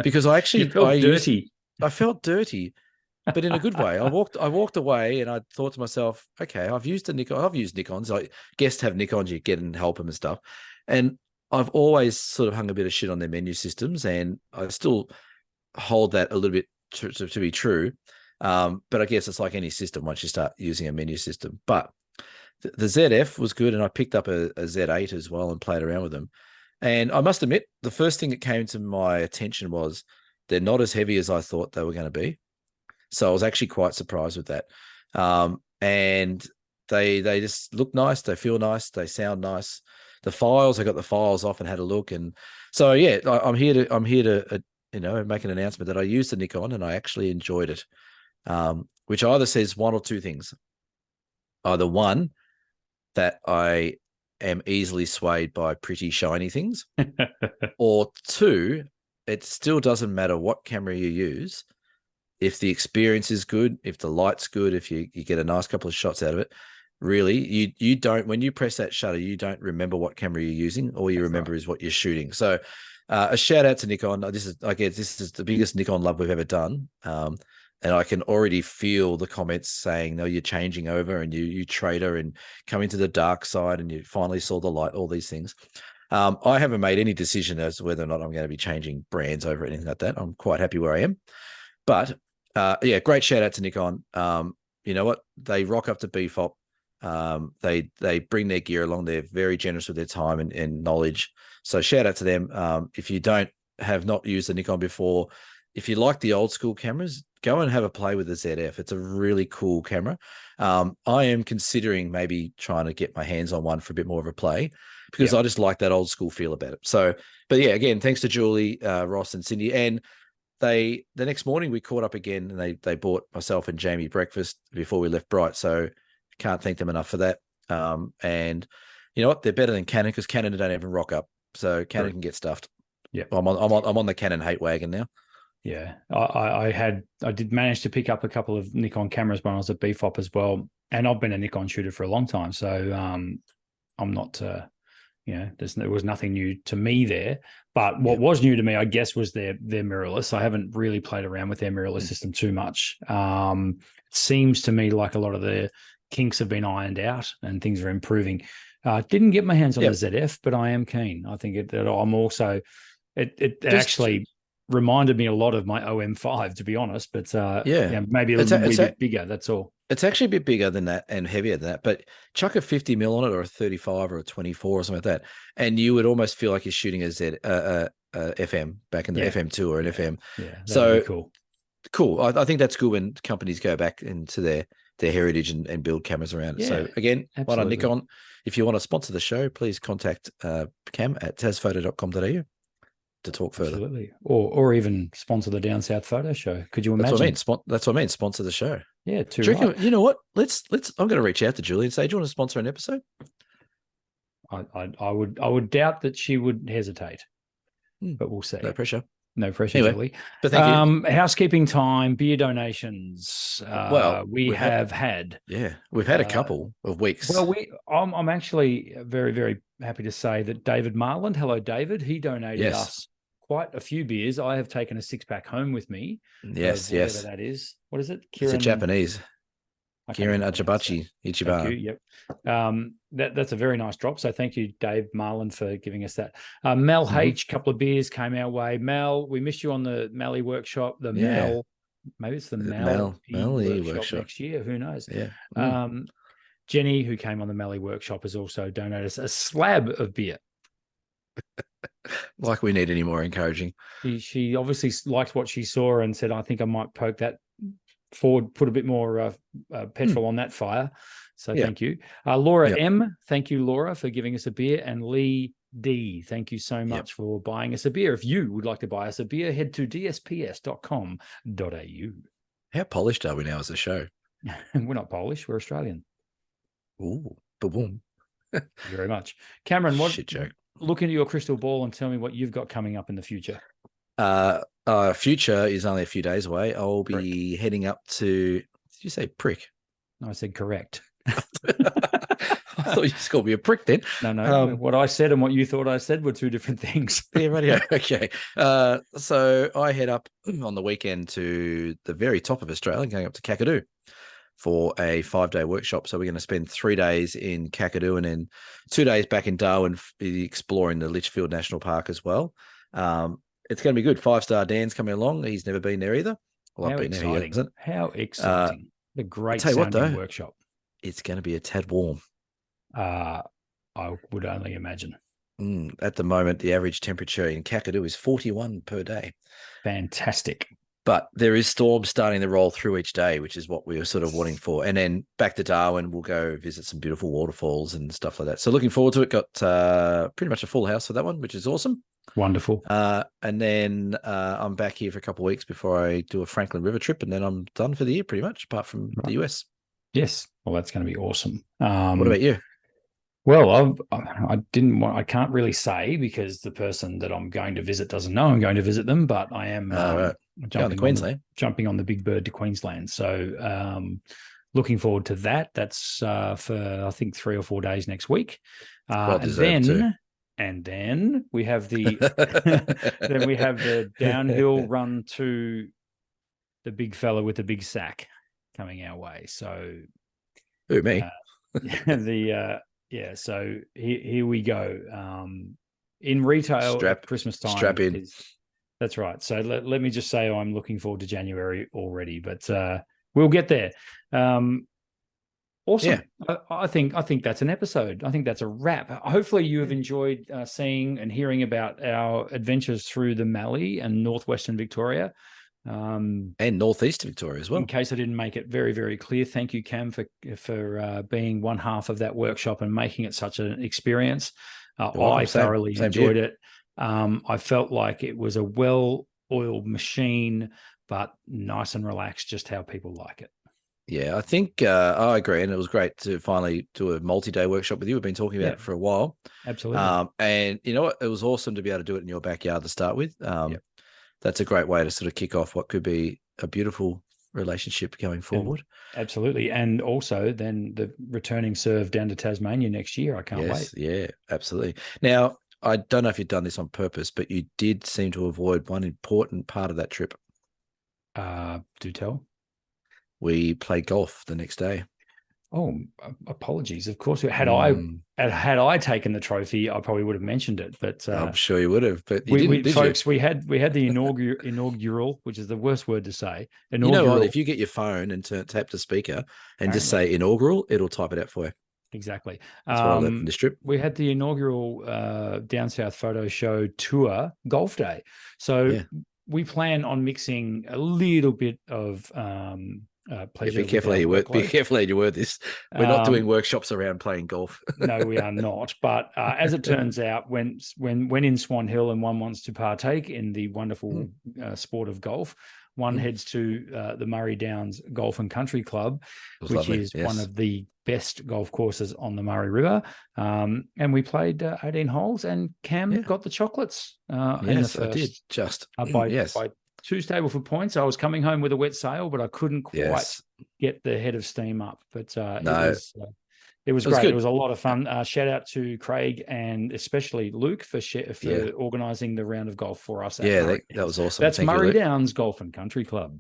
because I actually I felt dirty, but in a good way. I walked away and I thought to myself, okay, I've used Nikons. Like guests have Nikons, you get and help them and stuff. And I've always sort of hung a bit of shit on their menu systems, and I still hold that a little bit to be true. But I guess it's like any system once you start using a menu system. But the ZF was good, and I picked up a Z8 as well and played around with them. And I must admit, the first thing that came to my attention was they're not as heavy as I thought they were going to be. So I was actually quite surprised with that. And they just look nice, they feel nice, they sound nice. The files, I got the files off and had a look, and so yeah, I'm here to make an announcement that I used the Nikon and I actually enjoyed it. Which either says one or two things. Either one, that I am easily swayed by pretty shiny things, or two, it still doesn't matter what camera you use. If the experience is good, if the light's good, if you get a nice couple of shots out of it, really, you don't, when you press that shutter, you don't remember what camera you're using. All you remember is what you're shooting. So a shout out to Nikon. This is the biggest Nikon love we've ever done. And I can already feel the comments saying, no, you're changing over and you trader and coming to the dark side and you finally saw the light, all these things. I haven't made any decision as to whether or not I'm going to be changing brands over anything like that. I'm quite happy where I am. But yeah, great shout out to Nikon. You know what? They rock up to BFOP. They bring their gear along. They're very generous with their time and knowledge. So shout out to them. If you have not used the Nikon before, if you like the old school cameras, go and have a play with the ZF. It's a really cool camera. I am considering maybe trying to get my hands on one for a bit more of a play because I just like that old school feel about it. So, but yeah, again, thanks to Julie, Ross, and Cindy. And the next morning we caught up again, and they bought myself and Jamie breakfast before we left Bright. So can't thank them enough for that. And you know what? They're better than Canon because Canon don't even rock up. So Canon can get stuffed. Yeah, I'm on the Canon hate wagon now. Yeah, I did manage to pick up a couple of Nikon cameras when I was at BFOP as well, and I've been a Nikon shooter for a long time, so I'm not, there was nothing new to me there. But what was new to me, I guess, was their mirrorless. I haven't really played around with their mirrorless system too much. It seems to me like a lot of the kinks have been ironed out and things are improving. Didn't get my hands on the ZF, but I am keen. I think I'm also it actually reminded me a lot of my OM5, to be honest, but maybe a little bit bigger. That's all. It's actually a bit bigger than that and heavier than that, but chuck a 50mm on it or a 35 or a 24 or something like that, and you would almost feel like you're shooting a FM back in the FM2 or an FM. Yeah, so cool. I think that's good when companies go back into their heritage and build cameras around it. So again, why not Nikon? If you want to sponsor the show, please contact Cam at tazphoto.com.au. to talk further. Absolutely. Or even sponsor the Down South Photo Show. Could you imagine? That's what I mean. Sponsor the show. Yeah, you know what? Let's I'm going to reach out to Julie and say, do you want to sponsor an episode? I would doubt that she would hesitate. But we'll see. No pressure. No pressure, anyway, Julie. But thank you. Housekeeping time, beer donations. We've had a couple of weeks. Well, I'm actually very, very happy to say that David Marland, hello David, he donated us quite a few beers. I have taken a 6-pack home with me. Yes. Whatever that is. What is it? It's a Japanese. Kieran even pronounce that. Achabachi, Thank you. Ichiban. Yep. That's a very nice drop. So thank you, Dave Marlin, for giving us that. Mel H, couple of beers came our way. Mel, we missed you on the Mallee Workshop. Maybe it's the Mallee Workshop Workshop. next year. Who knows? Yeah. Jenny, who came on the Mallee Workshop, has also donated us a slab of beer. Like we need any more encouraging. She obviously liked what she saw and said, I think I might poke that forward, put a bit more petrol on that fire. So thank you. Laura M, thank you, Laura, for giving us a beer. And Lee D, thank you so much for buying us a beer. If you would like to buy us a beer, head to dsps.com.au. How polished are we now as a show? We're not Polish, we're Australian. Ooh, boom. Thank you very much. Cameron, Shit joke. Look into your crystal ball and tell me what you've got coming up in the future. Future is only a few days away. I'll be heading up to, did you say prick? No, I said correct. I thought you just called me a prick then. No. What I said and what you thought I said were two different things. Yeah, radio. Okay. So I head up on the weekend to the very top of Australia, going up to Kakadu for a 5-day workshop. So we're going to spend 3 days in Kakadu and then 2 days back in Darwin, exploring the Litchfield National Park as well. It's going to be good. 5-star Dan's coming along. He's never been there either. Well, How exciting. How exciting. The great sounding workshop. It's going to be a tad warm. I would only imagine. At the moment, the average temperature in Kakadu is 41 per day. Fantastic. But there is storms starting to roll through each day, which is what we were sort of wanting for. And then back to Darwin, we'll go visit some beautiful waterfalls and stuff like that. So looking forward to it. Got pretty much a full house for that one, which is awesome. Wonderful. And then I'm back here for a couple of weeks before I do a Franklin River trip, and then I'm done for the year pretty much, apart from the US. Yes. Well, that's going to be awesome. What about you? Well, I can't really say because the person that I'm going to visit doesn't know I'm going to visit them, but I am jumping on the big bird to Queensland. So looking forward to that. That's for, I think, 3 or 4 days next week. And then we have the then we have the downhill run to the big fella with the big sack coming our way. So who, me? So here we go. In retail at Christmas time. Strap in. That's right. So let me just say I'm looking forward to January already, but we'll get there. Awesome. Yeah. I think that's an episode. I think that's a wrap. Hopefully you have enjoyed seeing and hearing about our adventures through the Mallee and northwestern Victoria. And northeast Victoria as well. In case I didn't make it very, very clear, thank you, Cam, for being one half of that workshop and making it such an experience. I thoroughly enjoyed it. I felt like it was a well-oiled machine, but nice and relaxed, just how people like it. Yeah, I think I agree. And it was great to finally do a multi-day workshop with you. We've been talking about it for a while. Absolutely. And you know what? It was awesome to be able to do it in your backyard to start with. That's a great way to sort of kick off what could be a beautiful relationship going forward. Absolutely. And also then the returning serve down to Tasmania next year. I can't wait. Yeah, absolutely. Now, I don't know if you've done this on purpose, but you did seem to avoid one important part of that trip. Do tell. We played golf the next day. Oh, apologies. Of course, had I taken the trophy, I probably would have mentioned it. But I'm sure you would have. But you didn't, folks, we had the inaugural, which is the worst word to say. Inaugural. You know what? If you get your phone and tap the speaker and just say inaugural, it'll type it out for you. Exactly. That's what I learned from this trip. We had the inaugural Down South Photo Show tour golf day. So we plan on mixing a little bit of pleasure. Be careful how you word. Be careful how you word this. We're not doing workshops around playing golf. No, we are not. But as it turns out, when in Swan Hill and one wants to partake in the wonderful sport of golf, one heads to the Murray Downs Golf and Country Club, which is one of the best golf courses on the Murray River. And we played 18 holes, and Cam got the chocolates. Yes, I did. Just by 2 Stableford points. I was coming home with a wet sail, but I couldn't quite get the head of steam up. But it was great. Good. It was a lot of fun. Shout out to Craig and especially Luke for organising the round of golf for us. Yeah, that was awesome. That's Murray Downs Golf and Country Club.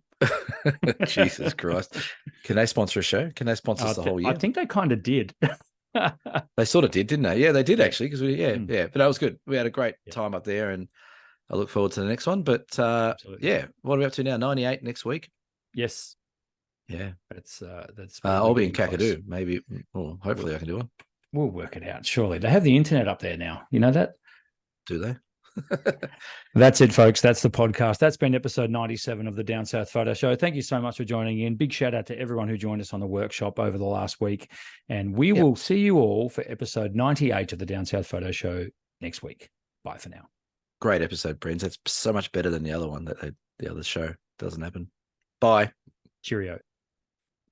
Jesus Christ. Can they sponsor a show? Can they sponsor us the whole year? I think they kind of did. They sort of did, didn't they? Yeah, they did actually. Because yeah. But that was good. We had a great Yeah. time up there, and I look forward to the next one. But yeah, what are we up to now? 98 next week. Yes. Yeah, that's I'll be in getting close. Kakadu. Maybe, well, hopefully I can do one. We'll work it out. Surely they have the internet up there now. You know that? Do they? That's it, folks. That's the podcast. That's been episode 97 of the Down South Photo Show. Thank you so much for joining in. Big shout out to everyone who joined us on the workshop over the last week. And we will see you all for episode 98 of the Down South Photo Show next week. Bye for now. Great episode, Prince. It's so much better than the other one the other show. Doesn't happen. Bye. Cheerio.